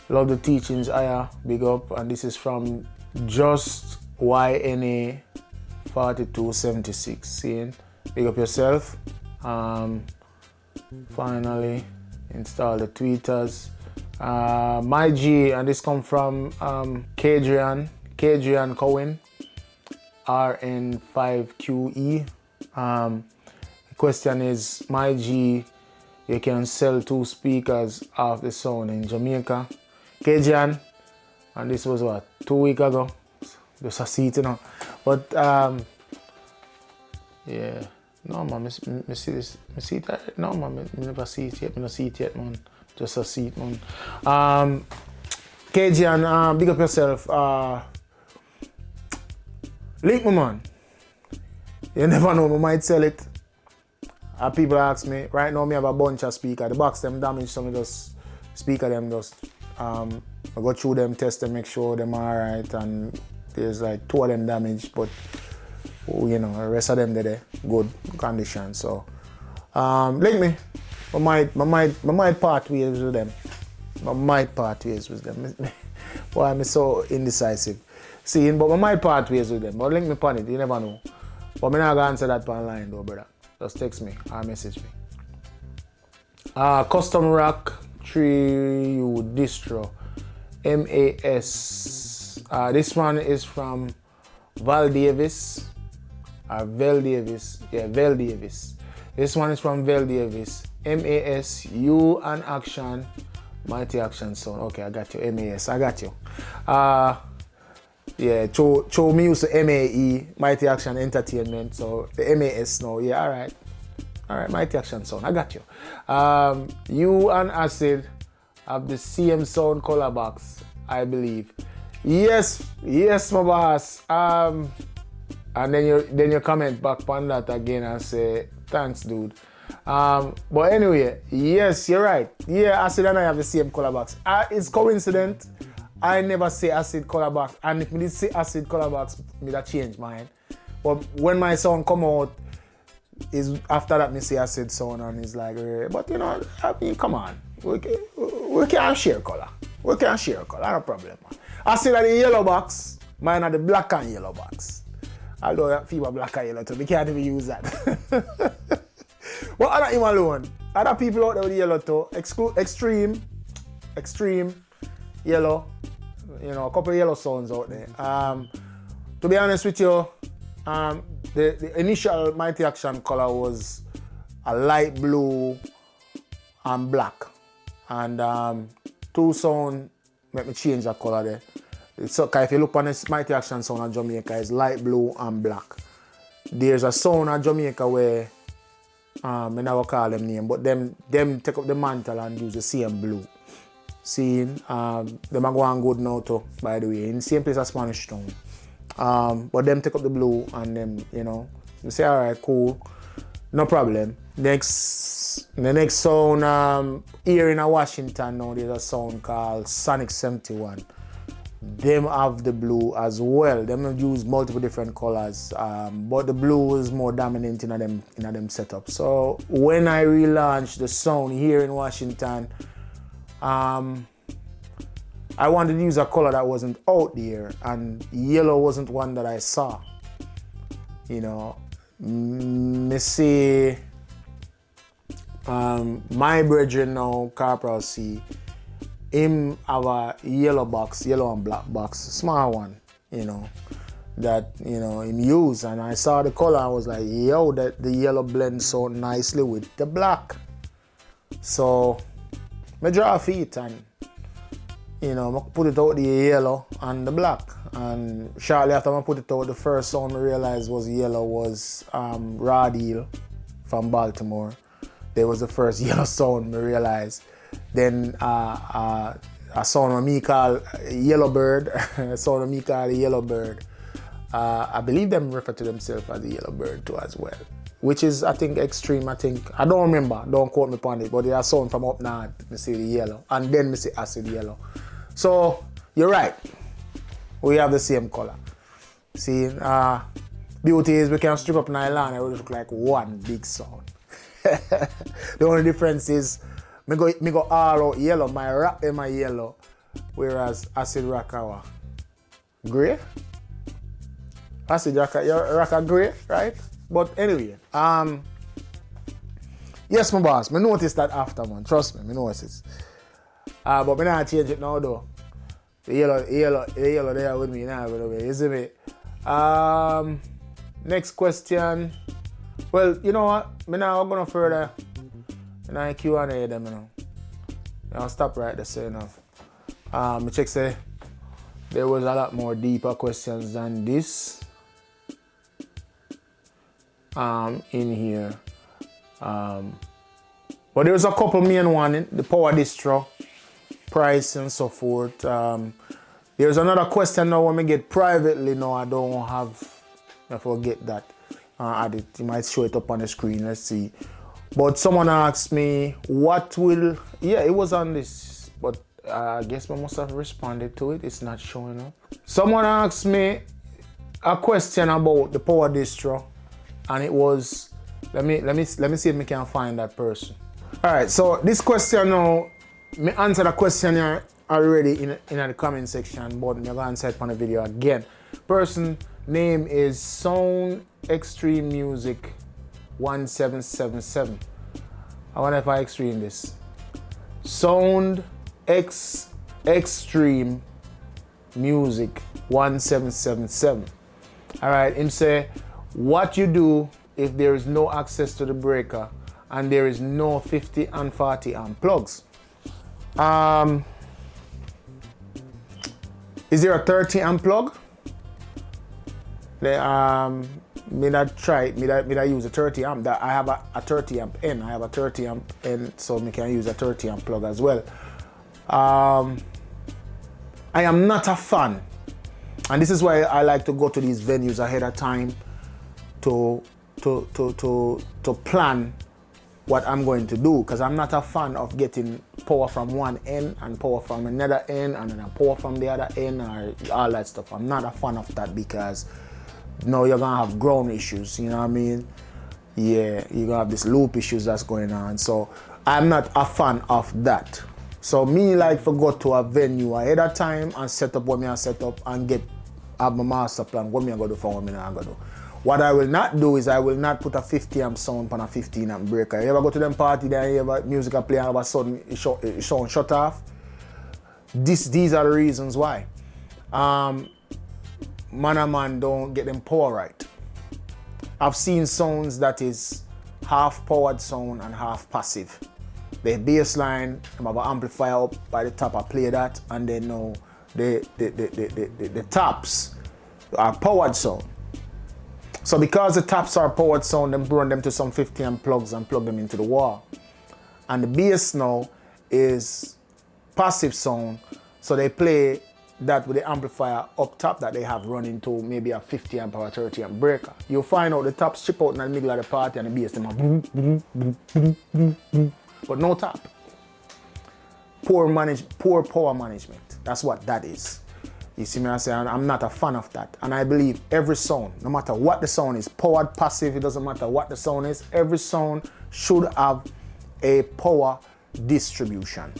Love the teachings, Aya, big up. And this is from Just YNA 4276, seeing. Big up yourself. Finally install the tweeters. My G, and this come from Kadrian Cohen RN5QE. The question is, my G, you can sell 2 speakers of the sound in Jamaica. Kadrian, and this was what, 2 weeks ago? Just a seat, you know. But yeah. No man, I see this. I see that. No man, I never see it yet. I don't see it yet, man. Just a seat, man. KJ, big up yourself. Link me, man. You never know, I might sell it. People ask me, right now I have a bunch of speakers. The box them damaged, some of those speaker them just I go through them, test them, make sure them alright, and there's like 2 of them damaged, but you know, the rest of them they're good condition. So link me. I might part ways with them. I might part ways with them. Boy, I'm so indecisive. Seeing, but I might part ways with them. But link me upon it, you never know. But I'm not gonna answer that online though, brother. Just text me or message me. Custom Rock 3U Distro MAS. This one is from Val Davis. Vel Davis. Yeah, Vel Davis. This one is from Vel Davis. MAS, U and Action. Mighty Action Sound. Okay, I got you. MAS, I got you. Yeah, show me use the MAE, Mighty Action Entertainment. So the MAS now. Yeah, alright. Alright, Mighty Action Sound. I got you. U and Acid have the same sound color box, I believe. Yes, my boss. And then you comment back on that again and say, thanks, dude. But anyway, yes, you're right. Yeah, Acid and I have the same color box. It's coincident. I never say Acid color box. And if me did say Acid color box, me that change mine. But when my song come out, is after that me say Acid sound and it's like, but you know, I mean, come on. We can share color. We can share color, no problem, man. Acid are the yellow box, mine are the black and yellow box. Although people black and yellow too, we can't even use that. But other him alone. Other people out there with yellow too. Extreme, yellow. You know, a couple of yellow sounds out there. To be honest with you, the initial Mighty Action color was a light blue and black. And 2 sound make me change that color there. So if you look on this Mighty Action sound of Jamaica, it's light blue and black. There's a sound of Jamaica where I never call them name, but them take up the mantle and use the same blue. Seeing them are going good now too, by the way, in the same place as Spanish Town. But them take up the blue and them, you know, you say alright, cool, no problem. The next sound here in Washington now, there's a sound called Sonic 71. Them have the blue as well. Them use multiple different colors, but the blue is more dominant in them setup. So when I relaunched the sound here in Washington, I wanted to use a color that wasn't out there, and yellow wasn't one that I saw. You know, me see my brethren now, Corporal C. Him have a yellow and black box, small one, you know, that, you know, him use. And I saw the color, I was like, yo, that the yellow blends so nicely with the black. So I draw feet and, you know, I put it out the yellow and the black. And shortly after I put it out, the first sound I realized was yellow was Raw Deal from Baltimore. There was the first yellow sound I realized. Then a sound of me called Yellowbird, a sound of me called Yellowbird. I believe them refer to themselves as the yellow bird too as well. Which is, I think, extreme. I don't remember, don't quote me on it, but they are sound from up north, me see the yellow, and then me see acid yellow. So, you're right. We have the same color. See, beauty is we can strip up nylon and it will look like one big sound. The only difference is, me go all out yellow, my rock in my yellow, whereas acid rock are grey. Acid rock are grey, right? But anyway, yes, my boss, me noticed that after, man. Trust me, me noticed. But me not change it now, though. The yellow there with me now, you see me? Next question. Well, you know what? Me now gonna further in the Q&A them, you know. I'll stop right there, so enough. Me check say there was a lot more deeper questions than this. In here. But there's a couple main one, the power distro, price and so forth. There's another question now when we get privately now, I don't have, I forget that. Add it, you might show it up on the screen, let's see. But someone asked me, what will, yeah, it was on this, but I guess I must have responded to it, it's not showing up. Someone asked me a question about the power distro. And it was, let me see if I can find that person. All right, so this question now, me answer the question here already in the comment section, but I'm gonna answer it on the video again. Person name is Sound Extreme Music 1777. I wonder if I extreme this. Sound Extreme Music 1777. All right, him say, what you do if there is no access to the breaker and there is no 50 and 40 amp plugs? Is there a 30 amp plug? Me that use a 30 amp. I have a 30 amp N. I have a 30 amp N, so me can use a 30 amp plug as well. I am not a fan, and this is why I like to go to these venues ahead of time to plan what I'm going to do, because I'm not a fan of getting power from one end and power from another end and then power from the other end or all that stuff. I'm not a fan of that because you're gonna have ground issues, you know what I mean? Yeah, you're gonna have this loop issues that's going on. So I'm not a fan of that. So me like to go to a venue ahead of time and set up what me I set up and have my master plan, what me I go do for what me I go do. What I will not do is I will not put a 50 amp sound on a 15 amp breaker. You ever go to them party there, you ever music play and all of a sudden it sound shut off? These are the reasons why. Man and man don't get them power right. I've seen sounds that is half powered sound and half passive. The bass line, I have an amplifier up by the top, I play that, and then now the tops are powered sound. So because the tops are powered sound, then run them to some 50 amp plugs and plug them into the wall. And the bass now is passive sound, so they play that with the amplifier up top that they have running to maybe a 50 amp or a 30 amp breaker. You'll find out the tops chip out in the middle of the party and the bass them are boom, boom, boom, boom, boom, boom, but no top. Poor power management. That's what that is. You see me, I say, I'm not a fan of that. And I believe every sound, no matter what the sound is, powered, passive, it doesn't matter what the sound is, every sound should have a power distribution.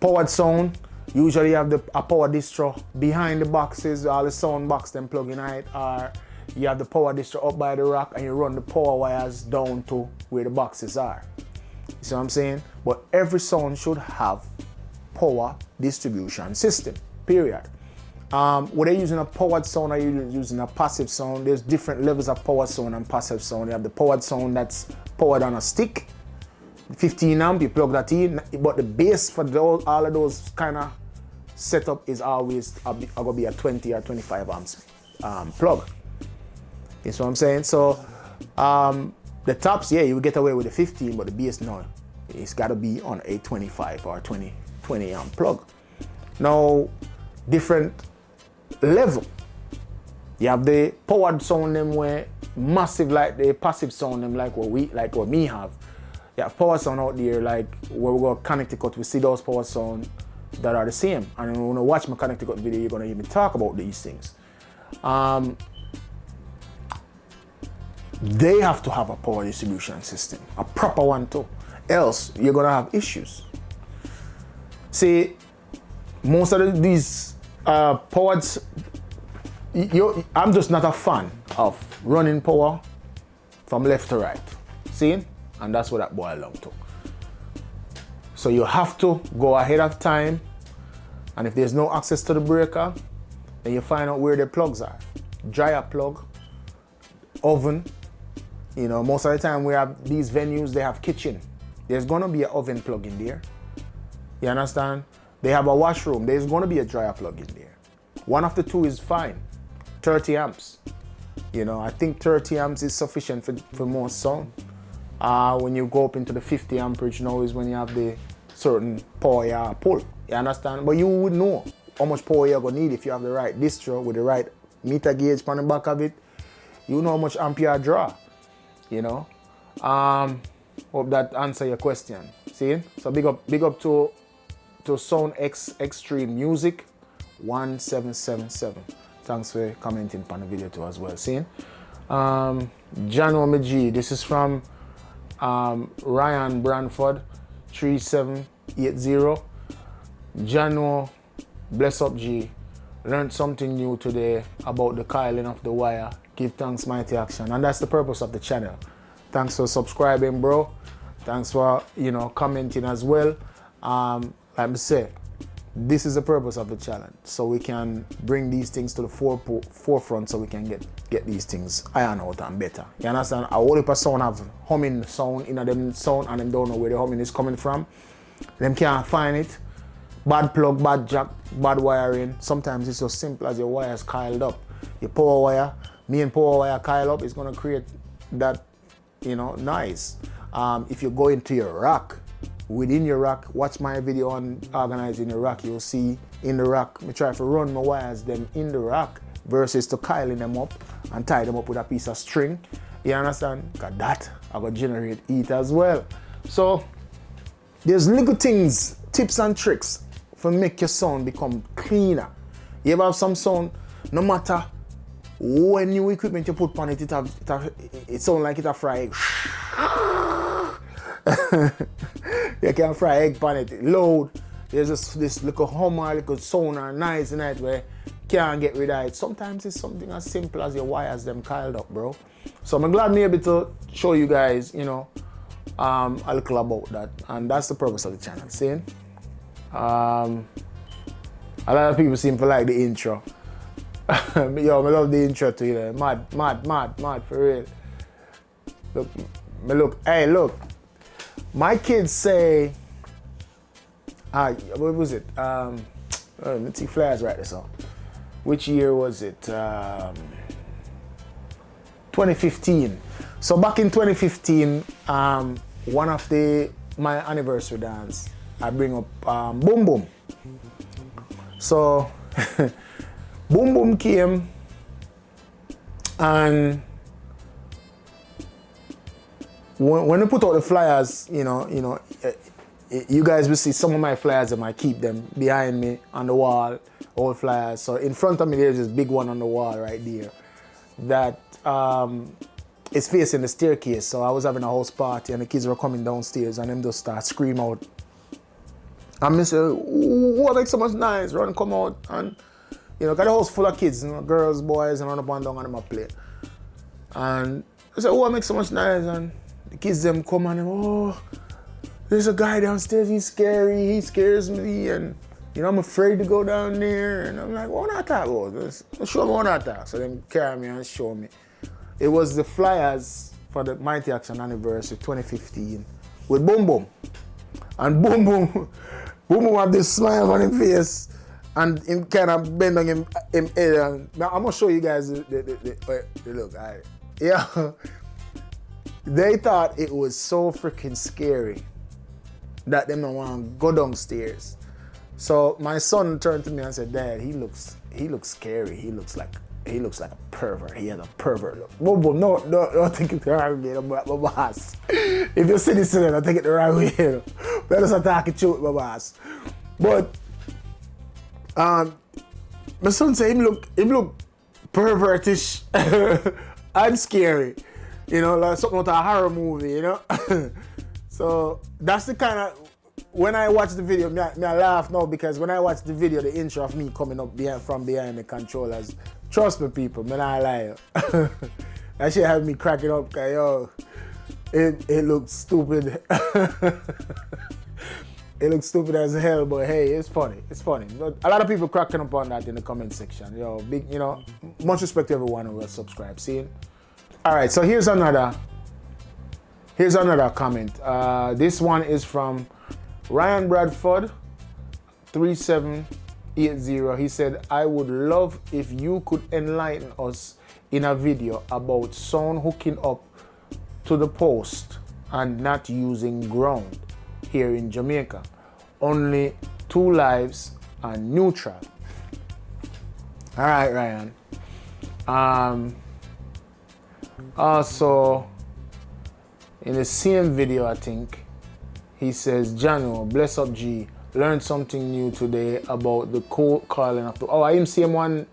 Powered sound, usually have a power distro behind the boxes, all the sound box them plug in it, or you have the power distro up by the rack and you run the power wires down to where the boxes are. You see what I'm saying? But every sound should have power distribution system. Period. Whether you're using a powered sound or you're using a passive sound, there's different levels of powered sound and passive sound. You have the powered sound that's powered on a stick, 15 amp, you plug that in, but the bass for all of those kind of setup is always going to be a 20 or 25 amps plug. You see what I'm saying? So the tops, yeah, you will get away with the 15, but the bass, no, it's got to be on a 25 or 20 amp plug. Now, different level You have the powered sound them where massive like the passive sound them like what me have. You have power sound out there like where we go Connecticut, we see those power sound that are the same. And when you watch my Connecticut video, you're gonna hear me talk about these things. They have to have a power distribution system, a proper one too. Else you're gonna have issues. See, most of these powered, I'm just not a fan of running power from left to right. See? And that's what that boils down to. So you have to go ahead of time, and if there's no access to the breaker, then you find out where the plugs are. Dryer plug, oven. You know, most of the time we have these venues, they have kitchen. There's gonna be an oven plug in there. You understand? They have a washroom, there's gonna be a dryer plug in there. One of the two is fine. 30 amps. You know, I think 30 amps is sufficient for most sound. When you go up into the 50 amperage now is when you have the certain power you pull. You understand? But you would know how much power you're gonna need if you have the right distro with the right meter gauge on the back of it. You know how much ampere draw. You know? Hope that answer your question. See? So big up to Sound X Extreme Music 1777. Thanks for commenting on the video too as well. See? Jano MG, this is from Ryan Branford 3780. Jano, bless up G. Learned something new today about the coiling of the wire. Give thanks, mighty action. And that's the purpose of the channel. Thanks for subscribing, bro. Thanks for, commenting as well. Like I said, this is the purpose of the challenge. So we can bring these things to the forefront so we can get these things iron out and better. You understand? A whole heap of sound have humming sound in them sound and them don't know where the humming is coming from. Them can't find it. Bad plug, bad jack, bad wiring. Sometimes it's so simple as your wires coiled up. Your power wire, main power wire coil up is gonna create that, noise. If you go into your rack, within your rack, watch my video on organizing your rack, you'll see in the rack, I try to run my wires them in the rack versus to coiling them up and tie them up with a piece of string. You understand? Because that I got generate heat as well. So there's little things, tips and tricks for make your sound become cleaner. You ever have some sound, no matter when new equipment you put on it, it sounds like it a fry egg. You can fry egg on it, loud. There's this little hum or little sound or noise in it where you can't get rid of it. Sometimes it's something as simple as your wires them coiled up, bro. So I'm glad I'm able to show you guys, a little about that. And that's the purpose of the channel, see? A lot of people seem to like the intro. Yo, I love the intro to you. Mad, for real. Look. My kids say, what was it? Let's see, Flares write this out. Which year was it? 2015. So back in 2015, one of my anniversary dance, I bring up Boom Boom. So Boom Boom came and when I put out the flyers, you guys will see some of my flyers and I keep them behind me on the wall, old flyers. So in front of me there's this big one on the wall right there that is facing the staircase. So I was having a house party and the kids were coming downstairs and them just start scream out. And I said, what makes so much noise? Run, come out. And got the house full of kids, girls, boys, and run up and down and them play. And I said, what makes so much noise? And the kids them come and there's a guy downstairs, he's scary, he scares me, and I'm afraid to go down there. And I'm like, what not that was? Show me what not that. So them carry me and show me. It was the flyers for the Mighty Action Anniversary 2015 with Boom Boom. And Boom Boom have this smile on his face and him kind of bend on him head. And now I'm gonna show you guys the look. Yeah. They thought it was so freaking scary that they don't want to go downstairs. So my son turned to me and said, Dad, he looks scary. He looks like he looks like a pervert. He has a pervert look. Boom, no, don't take it the wrong way, my boss. If you see this, don't take it the wrong way. Let us attack it with my boss. But my son said him look pervertish and scary. You know, like something like a horror movie, you know? So that's the kind of, when I watch the video, I laugh now because when I watch the video, the intro of me coming up from behind the controllers, trust me people, man, I lie. That shit had me cracking up, cause yo, it looks stupid. It looks stupid as hell, but hey, it's funny. It's funny. A lot of people cracking up on that in the comment section. Yo, big, you know, much respect to everyone who has subscribed. See? All right, so here's another comment. This one is from Ryan Bradford 3780. He said, I would love if you could enlighten us in a video about sound hooking up to the post and not using ground here in Jamaica. Only 2 lives and neutral. All right, Ryan. Also, in the same video, I think, he says, Jano, bless up G, learned something new today about the coiling of the, oh, I am same one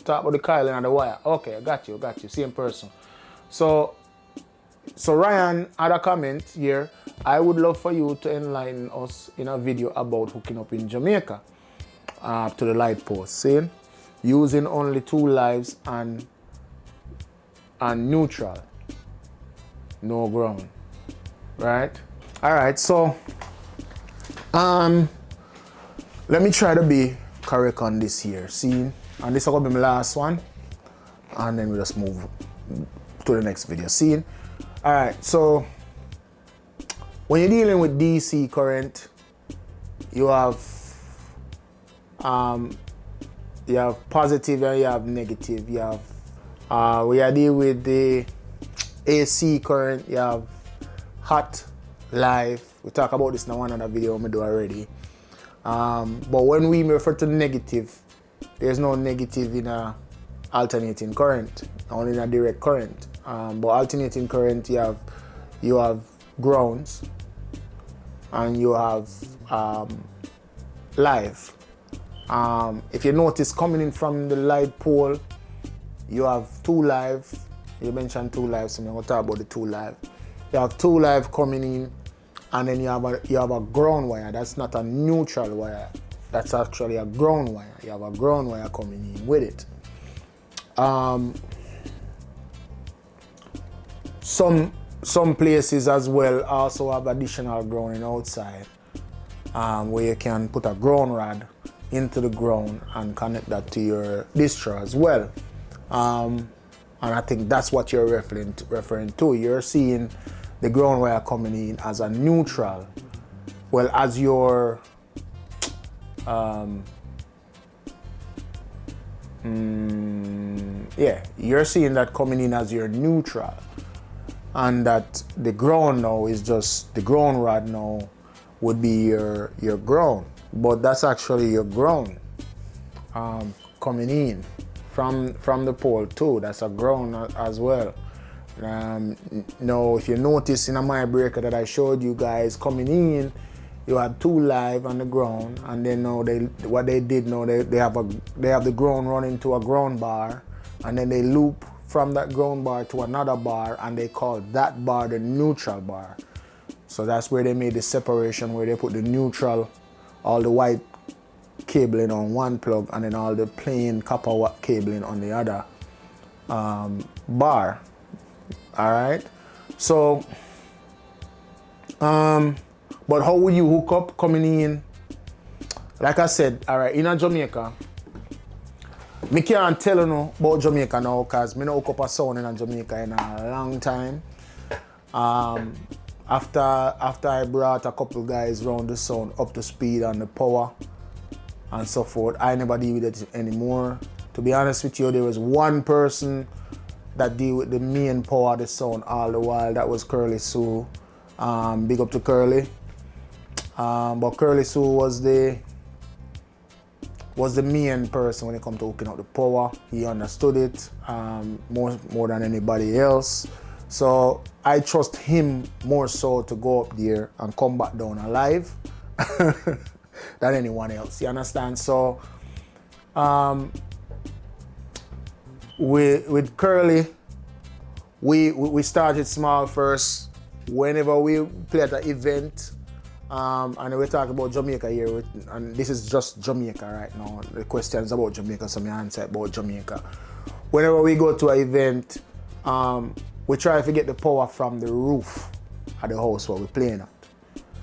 talk about the coiling of the wire. Okay, I got you, same person. So Ryan had a comment here. I would love for you to enlighten us in a video about hooking up in Jamaica to the light post. See? Using only 2 lives and neutral. No ground. Right? Alright, so let me try to be correct on this here. See? And this is gonna be my last one. And then we just move to the next video. See? Alright, so when you're dealing with DC current, you have positive and you have negative. You have when you deal with the AC current, you have hot, live. We talk about this in one other video we do already. But when we refer to negative, there's no negative in a alternating current, only in a direct current. But alternating current, you have grounds and you have live. If you notice, coming in from the light pole, you have 2 live. You mentioned 2 live, so I'm going to talk about the 2 live. You have 2 live coming in, and then you have a ground wire. That's not a neutral wire. That's actually a ground wire. You have a ground wire coming in with it. Some places as well also have additional grounding outside, where you can put a ground rod into the ground and connect that to your distro as well. And I think that's what you're referring to. You're seeing the ground wire coming in as a neutral. Well, as your you're seeing that coming in as your neutral. And that the ground now is just, the ground rod now would be your ground. But that's actually your ground coming in from the pole too. That's a ground as well. Now, if you notice in my breaker that I showed you guys coming in, you had 2 live on the ground, and then now they have the ground running to a ground bar, and then they loop from that ground bar to another bar, and they call that bar the neutral bar. So that's where they made the separation, where they put the neutral, all the white cabling on one plug, and then all the plain copper cabling on the other bar. All right. So, but how would you hook up coming in? Like I said, all right, in Jamaica, me can't tell you no about Jamaica now, because me no hook up a sound in Jamaica in a long time. After I brought a couple guys around the sound up to speed on the power and so forth, I never deal with it anymore. To be honest with you, there was one person that deal with the main power of the sound all the while. That was Curly Sue. Big up to Curly. But Curly Sue was the was the main person when it comes to hooking up the power. He understood it more than anybody else. So I trust him more so to go up there and come back down alive than anyone else. You understand? So with Curly, we started small first. Whenever we play at an event, and we talk about Jamaica here, and this is just Jamaica right now. The question is about Jamaica, so I answer about Jamaica. Whenever we go to an event, we try to get the power from the roof of the house where we're playing at.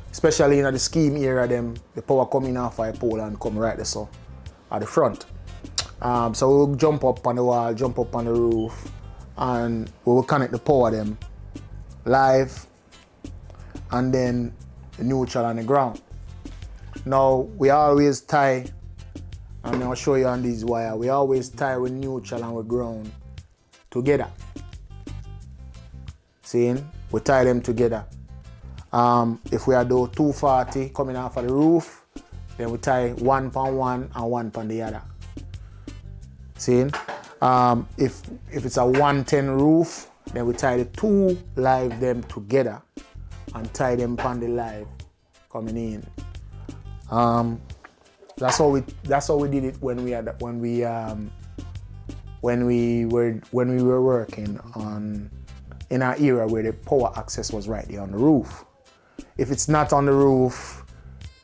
Especially in the scheme area, the power coming off a pole and come right there so at the front. So we'll jump up on the wall, jump up on the roof, and we will connect the power them live, and then the neutral on the ground. Now we always tie, and I'll show you on this wire, we always tie with neutral and with ground together. See, we tie them together. If we are do 240 coming off of the roof, then we tie one pan one and one pan the other. See, if it's a 110 roof, then we tie the two live them together and tie them pan the live coming in. That's how we did it when we were working on in our era where the power access was right there on the roof. If it's not on the roof,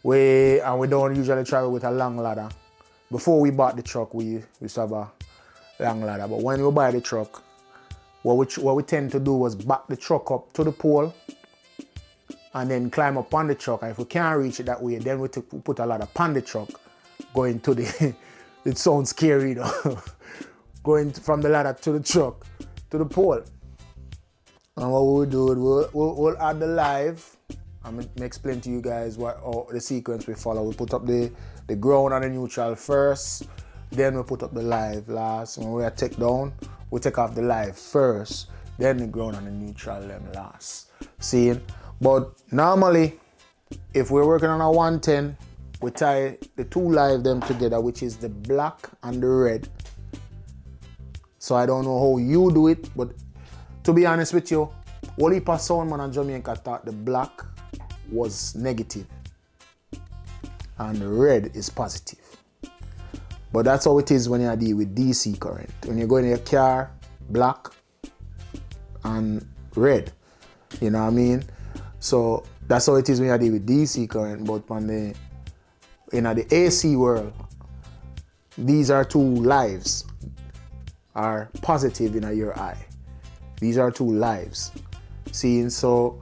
we don't usually travel with a long ladder. Before we bought the truck, we used to have a long ladder. But when we buy the truck, what we tend to do was back the truck up to the pole and then climb up on the truck. And if we can't reach it that way, then we put a ladder on the truck, going to the, it sounds scary, you know, going from the ladder to the truck to the pole. And what we'll do, we'll add the live. I'm going to explain to you guys the sequence we follow. We put up the ground and the neutral first, then we put up the live last. When we are take down, we take off the live first, then the ground and the neutral them last. See? But normally, if we're working on a 110, we tie the two live them together, which is the black and the red. So I don't know how you do it, but to be honest with you, whole heap of soundman in Jamaica thought the black was negative and the red is positive. But that's how it is when you deal with DC current. When you go in your car, black and red. You know what I mean? So that's how it is when you deal with DC current. But in the AC world, these are two lives are positive in your eye. These are two lives. See, so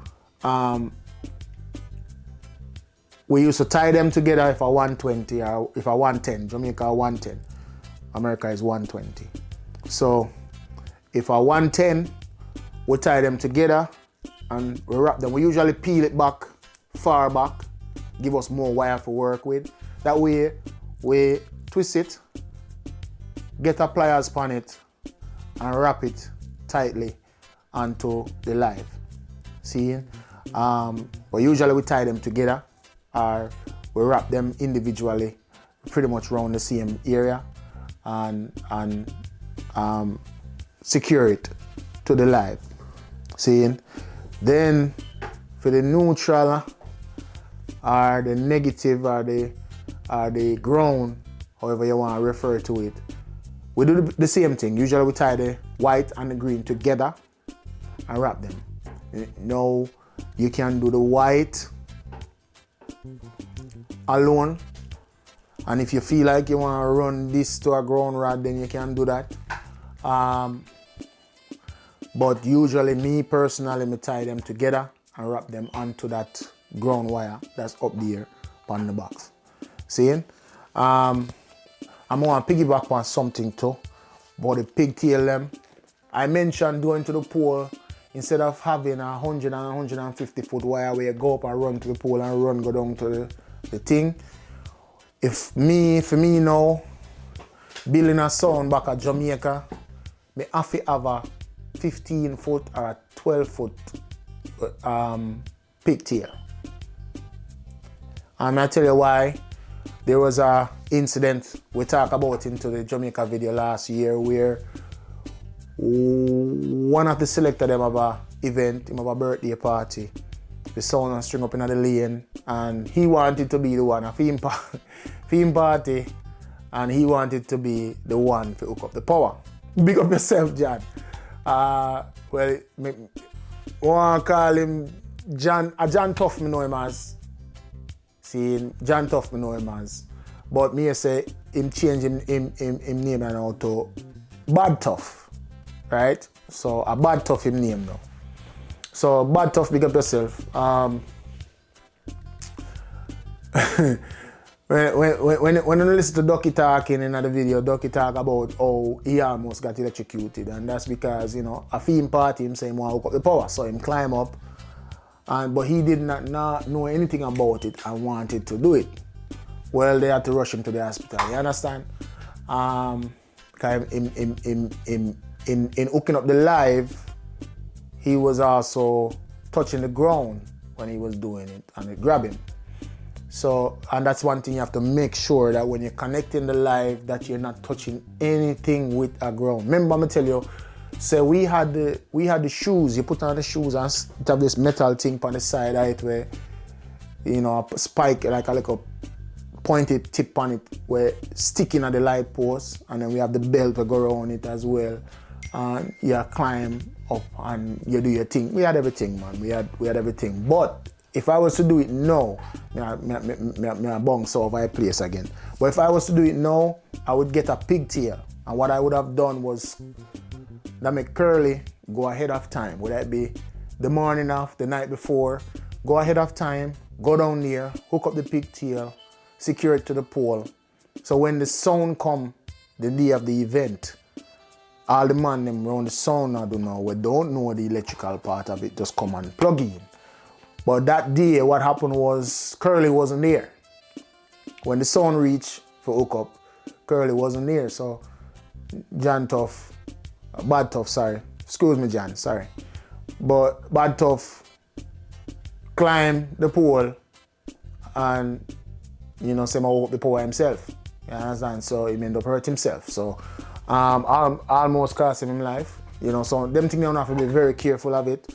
we used to tie them together if a 120 or if a 110. Jamaica 110. America is 120. So if a 110, we tie them together and we wrap them. We usually peel it back, far back, give us more wire to work with. That way we twist it, get a pliers on it, and wrap it tightly onto the live. See? But usually we tie them together or we wrap them individually pretty much around the same area and secure it to the live. See? Then for the neutral or the negative or the ground, however you want to refer to it, we do the same thing. Usually we tie the white and the green together and wrap them. Now you can do the white alone, and if you feel like you want to run this to a ground rod, then you can do that. But usually me personally, I tie them together and wrap them onto that ground wire that's up there on the box. See? I'm going to piggyback on something too, about the pigtail them. I mentioned going to the pole, instead of having 100 and 150 foot wire where you go up and run to the pole and go down to the thing. For me now, building a sound back at Jamaica, I have to have a 15 foot or a 12 foot pigtail. And I'll tell you why. There was a incident we talked about into the Jamaica video last year where one of the selectors them have a event, him have a birthday party. The sound and string up in the lane, and he wanted to be the one, a theme party, and he wanted to be the one to hook up the power. Big up yourself, John. Well, I want to call him John. John Tough, me know him as. See, John Tough, me know him as. But me say him change him name now to Bad Tough, right? So a Bad Tough him name now. So Bad Tough, big up yourself. When you listen to Ducky talking in the video, Ducky talk about how he almost got electrocuted, and that's because, you know, a theme party, him say he want to hook up the power, so him climb up, but he did not know anything about it and wanted to do it. Well, they had to rush him to the hospital. You understand? Because in hooking up the live, he was also touching the ground when he was doing it, and it grabbed him. So, and that's one thing you have to make sure that when you're connecting the live, that you're not touching anything with a ground. Remember, me tell you, so we had the shoes. You put on the shoes and it have this metal thing on the side, right, where, you know, a spike like a little pointed tip on it, where sticking at the light post, and then we have the belt to go around it as well. And you climb up and you do your thing. We had everything, man. We had everything. But if I was to do it now, I bounce over a place again. But if I was to do it now, I would get a pigtail. And what I would have done was that make Curly go ahead of time. Would that be the morning of, the night before? Go ahead of time, go down there, hook up the pigtail, secure it to the pole. So when the sound come the day of the event, all the man them around the sound now we don't know the electrical part of it, just come and plug in. But that day, what happened was Curly wasn't there. When the sound reached for hook up, Curly wasn't there. So Bad Tough, sorry. Excuse me, John, sorry. But Bad Tough climbed the pole and, you know, say hook up the power himself. You understand? So he ended up hurt himself. So almost cost him life. You know, so them things you have to be very careful of it.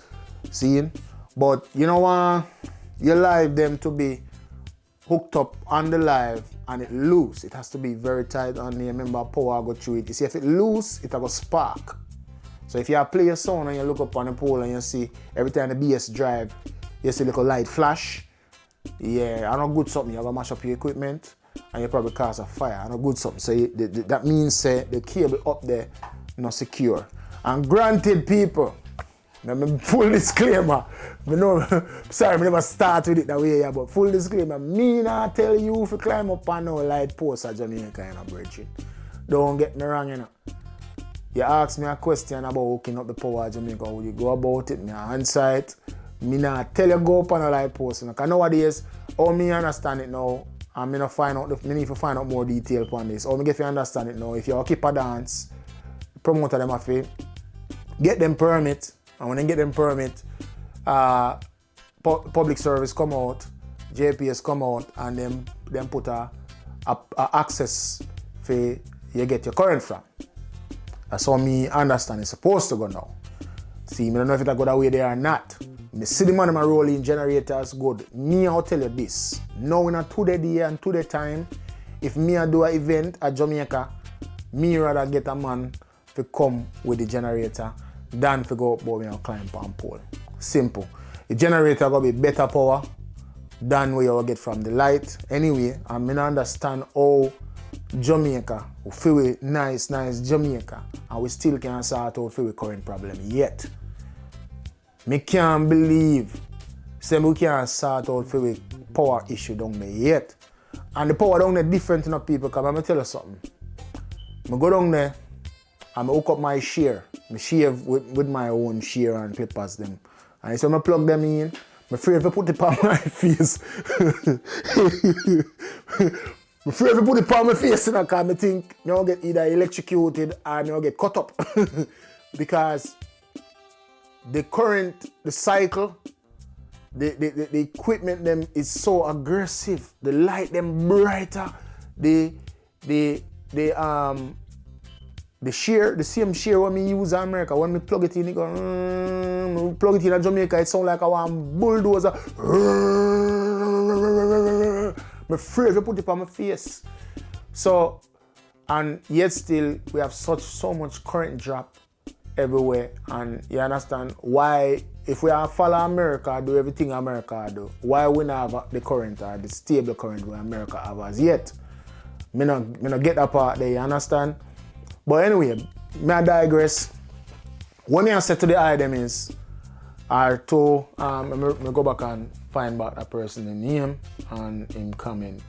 Seeing? But you know what? You like them to be hooked up on the live and it loose. It has to be very tight on there. Remember, power go through it. You see, if it loose, it will spark. So if you play a sound and you look up on the pole and you see every time the BS drive, you see a little light flash. Yeah, I know good something. You're gonna mash up your equipment and you probably cause a fire. I know good something. So that means the cable up there not secure. And granted, people, full disclaimer, sorry, I never start with it that way, but full disclaimer, me not tell you if you climb up on no light post at Jamaica, you know, bridge. Don't get me wrong, you know. You ask me a question about hooking up the power of Jamaica, how you go about it, me answer it. Me not tell you go up on a light post, you know, because nowadays, how me understand it now, and me need to find out more detail upon this. How me get you understand it now, if you keep a dance, promoter them have to get them permit. And when they get them permit, public service come out, JPS come out, and them put a access for you get your current from. That's how me understand it's supposed to go now. See, I don't know if it go that way there or not. Me see the man in my rolling generators good. Me, I'll tell you this. Now in a today and today time, if me I do an event at Jamaica, me rather get a man to come with the generator than to go up above me and climb on pole. Simple. The generator gonna be better power than what you will get from the light. Anyway, I mean understand how Jamaica, we feel with nice Jamaica, and we still can't sort out for the current problem yet. Me can't believe we can't sort out for the power issue down there yet. And the power down there different enough people, because I'm gonna tell you something. I go down there and I hook up my shear. I shave with my own shear and clippers them. And so I plug them in. I'm afraid to put it on my face. I'm afraid to put it on my face because I think I'll get either electrocuted or I'll get cut up. Because the current, the cycle The equipment them is so aggressive. The light them brighter. The same shear when me use in America, when me plug it in, it go, plug it in Jamaica, it sound like a one bulldozer. I'm afraid to put it on my face. So, and yet still, we have so much current drop everywhere. And you understand why, if we are follow America, do everything America do, why we not have the current or the stable current where America have as yet? Me not get that part there, you understand? But anyway, may I digress. What me I said to the item is, I go back and find back that person in name and in comment.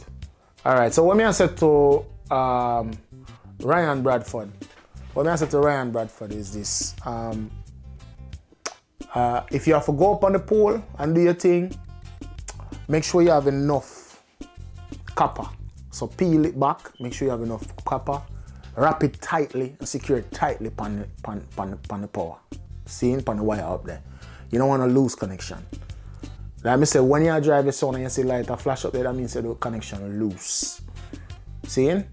Alright, so what me I said to Ryan Bradford. What me I said to Ryan Bradford is this. If you have to go up on the pole and do your thing, make sure you have enough copper. So peel it back, make sure you have enough copper, wrap it tightly and secure it tightly on the power. See, on the wire up there. You don't want to lose connection. Like I say, when you drive your son and you see light a flash up there, that means the connection loose. See? And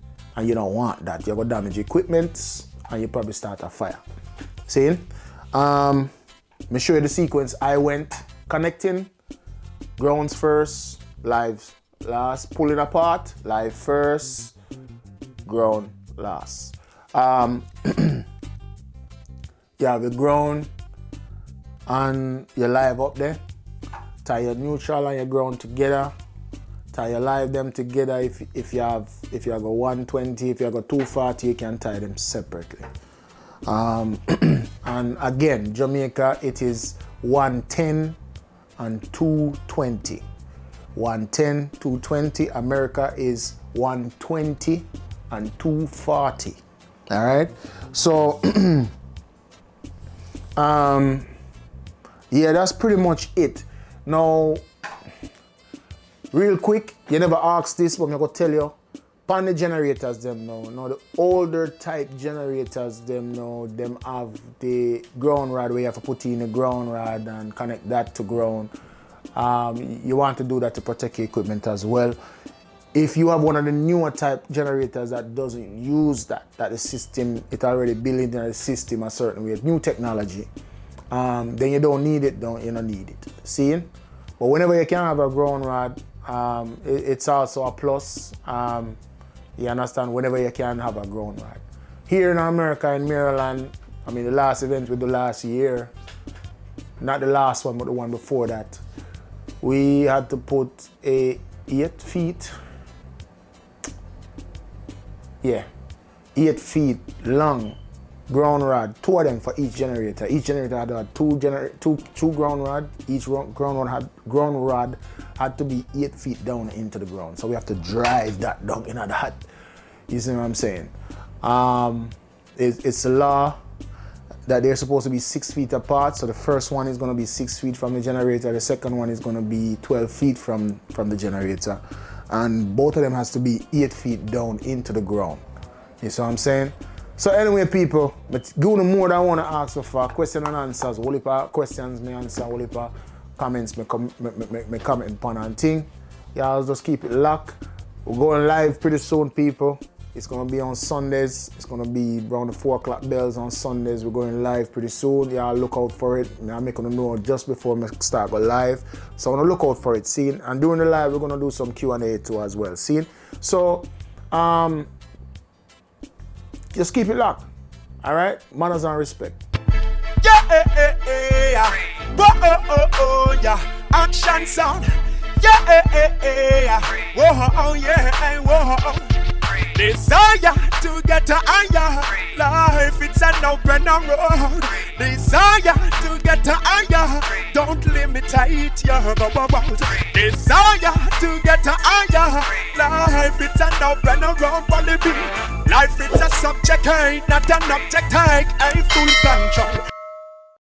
you don't want that. You're going to damage equipment and you probably start a fire. See? Let me show you the sequence. I went connecting, grounds first, live last, pulling apart, live first, ground last. You have the ground and your live up there. Tie your neutral and your ground together. Tie your live them together. If you have got 120, if you have got 240, you can tie them separately. And again, Jamaica, it is 110 and 220. 110, 220. America is 120 and 240. All right. So, yeah, that's pretty much it. Now, real quick, you never asked this, but I'm gonna tell you. Pan the generators them now. Now the older type generators them now, them have the ground rod where you have to put in the ground rod and connect that to ground. You want to do that to protect your equipment as well. If you have one of the newer type generators that doesn't use that the system, it already built into the system a certain way, new technology, then you don't need it, you don't need it. See? But whenever you can have a ground rod, it's also a plus. You understand, whenever you can have a ground rod. Here in America, in Maryland, I mean the last event we did last year, not the last one, but the one before that, we had to put a 8 feet long ground rod, 2 of them for each generator. Each generator had two ground rod. Each ground rod had to be 8 feet down into the ground. So we have to drive that down in that. You see what I'm saying? It's a law that they're supposed to be 6 feet apart. So the first one is going to be 6 feet from the generator. The second one is going to be 12 feet from the generator. And both of them has to be 8 feet down into the ground. You see what I'm saying? So anyway, people, but go no more than I want to ask for question and answers. What if questions me answer, what if comments me comment upon and thing. Y'all just keep it locked. We're going live pretty soon, people. It's gonna be on Sundays. It's gonna be around the 4 o'clock bells on Sundays. We're going live pretty soon. Y'all look out for it. I'm making them know just before we start go live. So I'm gonna look out for it, see? And during the live, we're gonna do some Q&A too as well, see? So, just keep it locked, all right? Manners and respect. Yeah. Whoa, yeah. Action sound. Yeah. Whoa, yeah. Whoa. Desire to get to higher. Life, it's an open road. Desire to get to higher. Don't limit it, yeah. Desire to get to higher. Life, it's an open road. Life, it's a subject, not an object. Full control.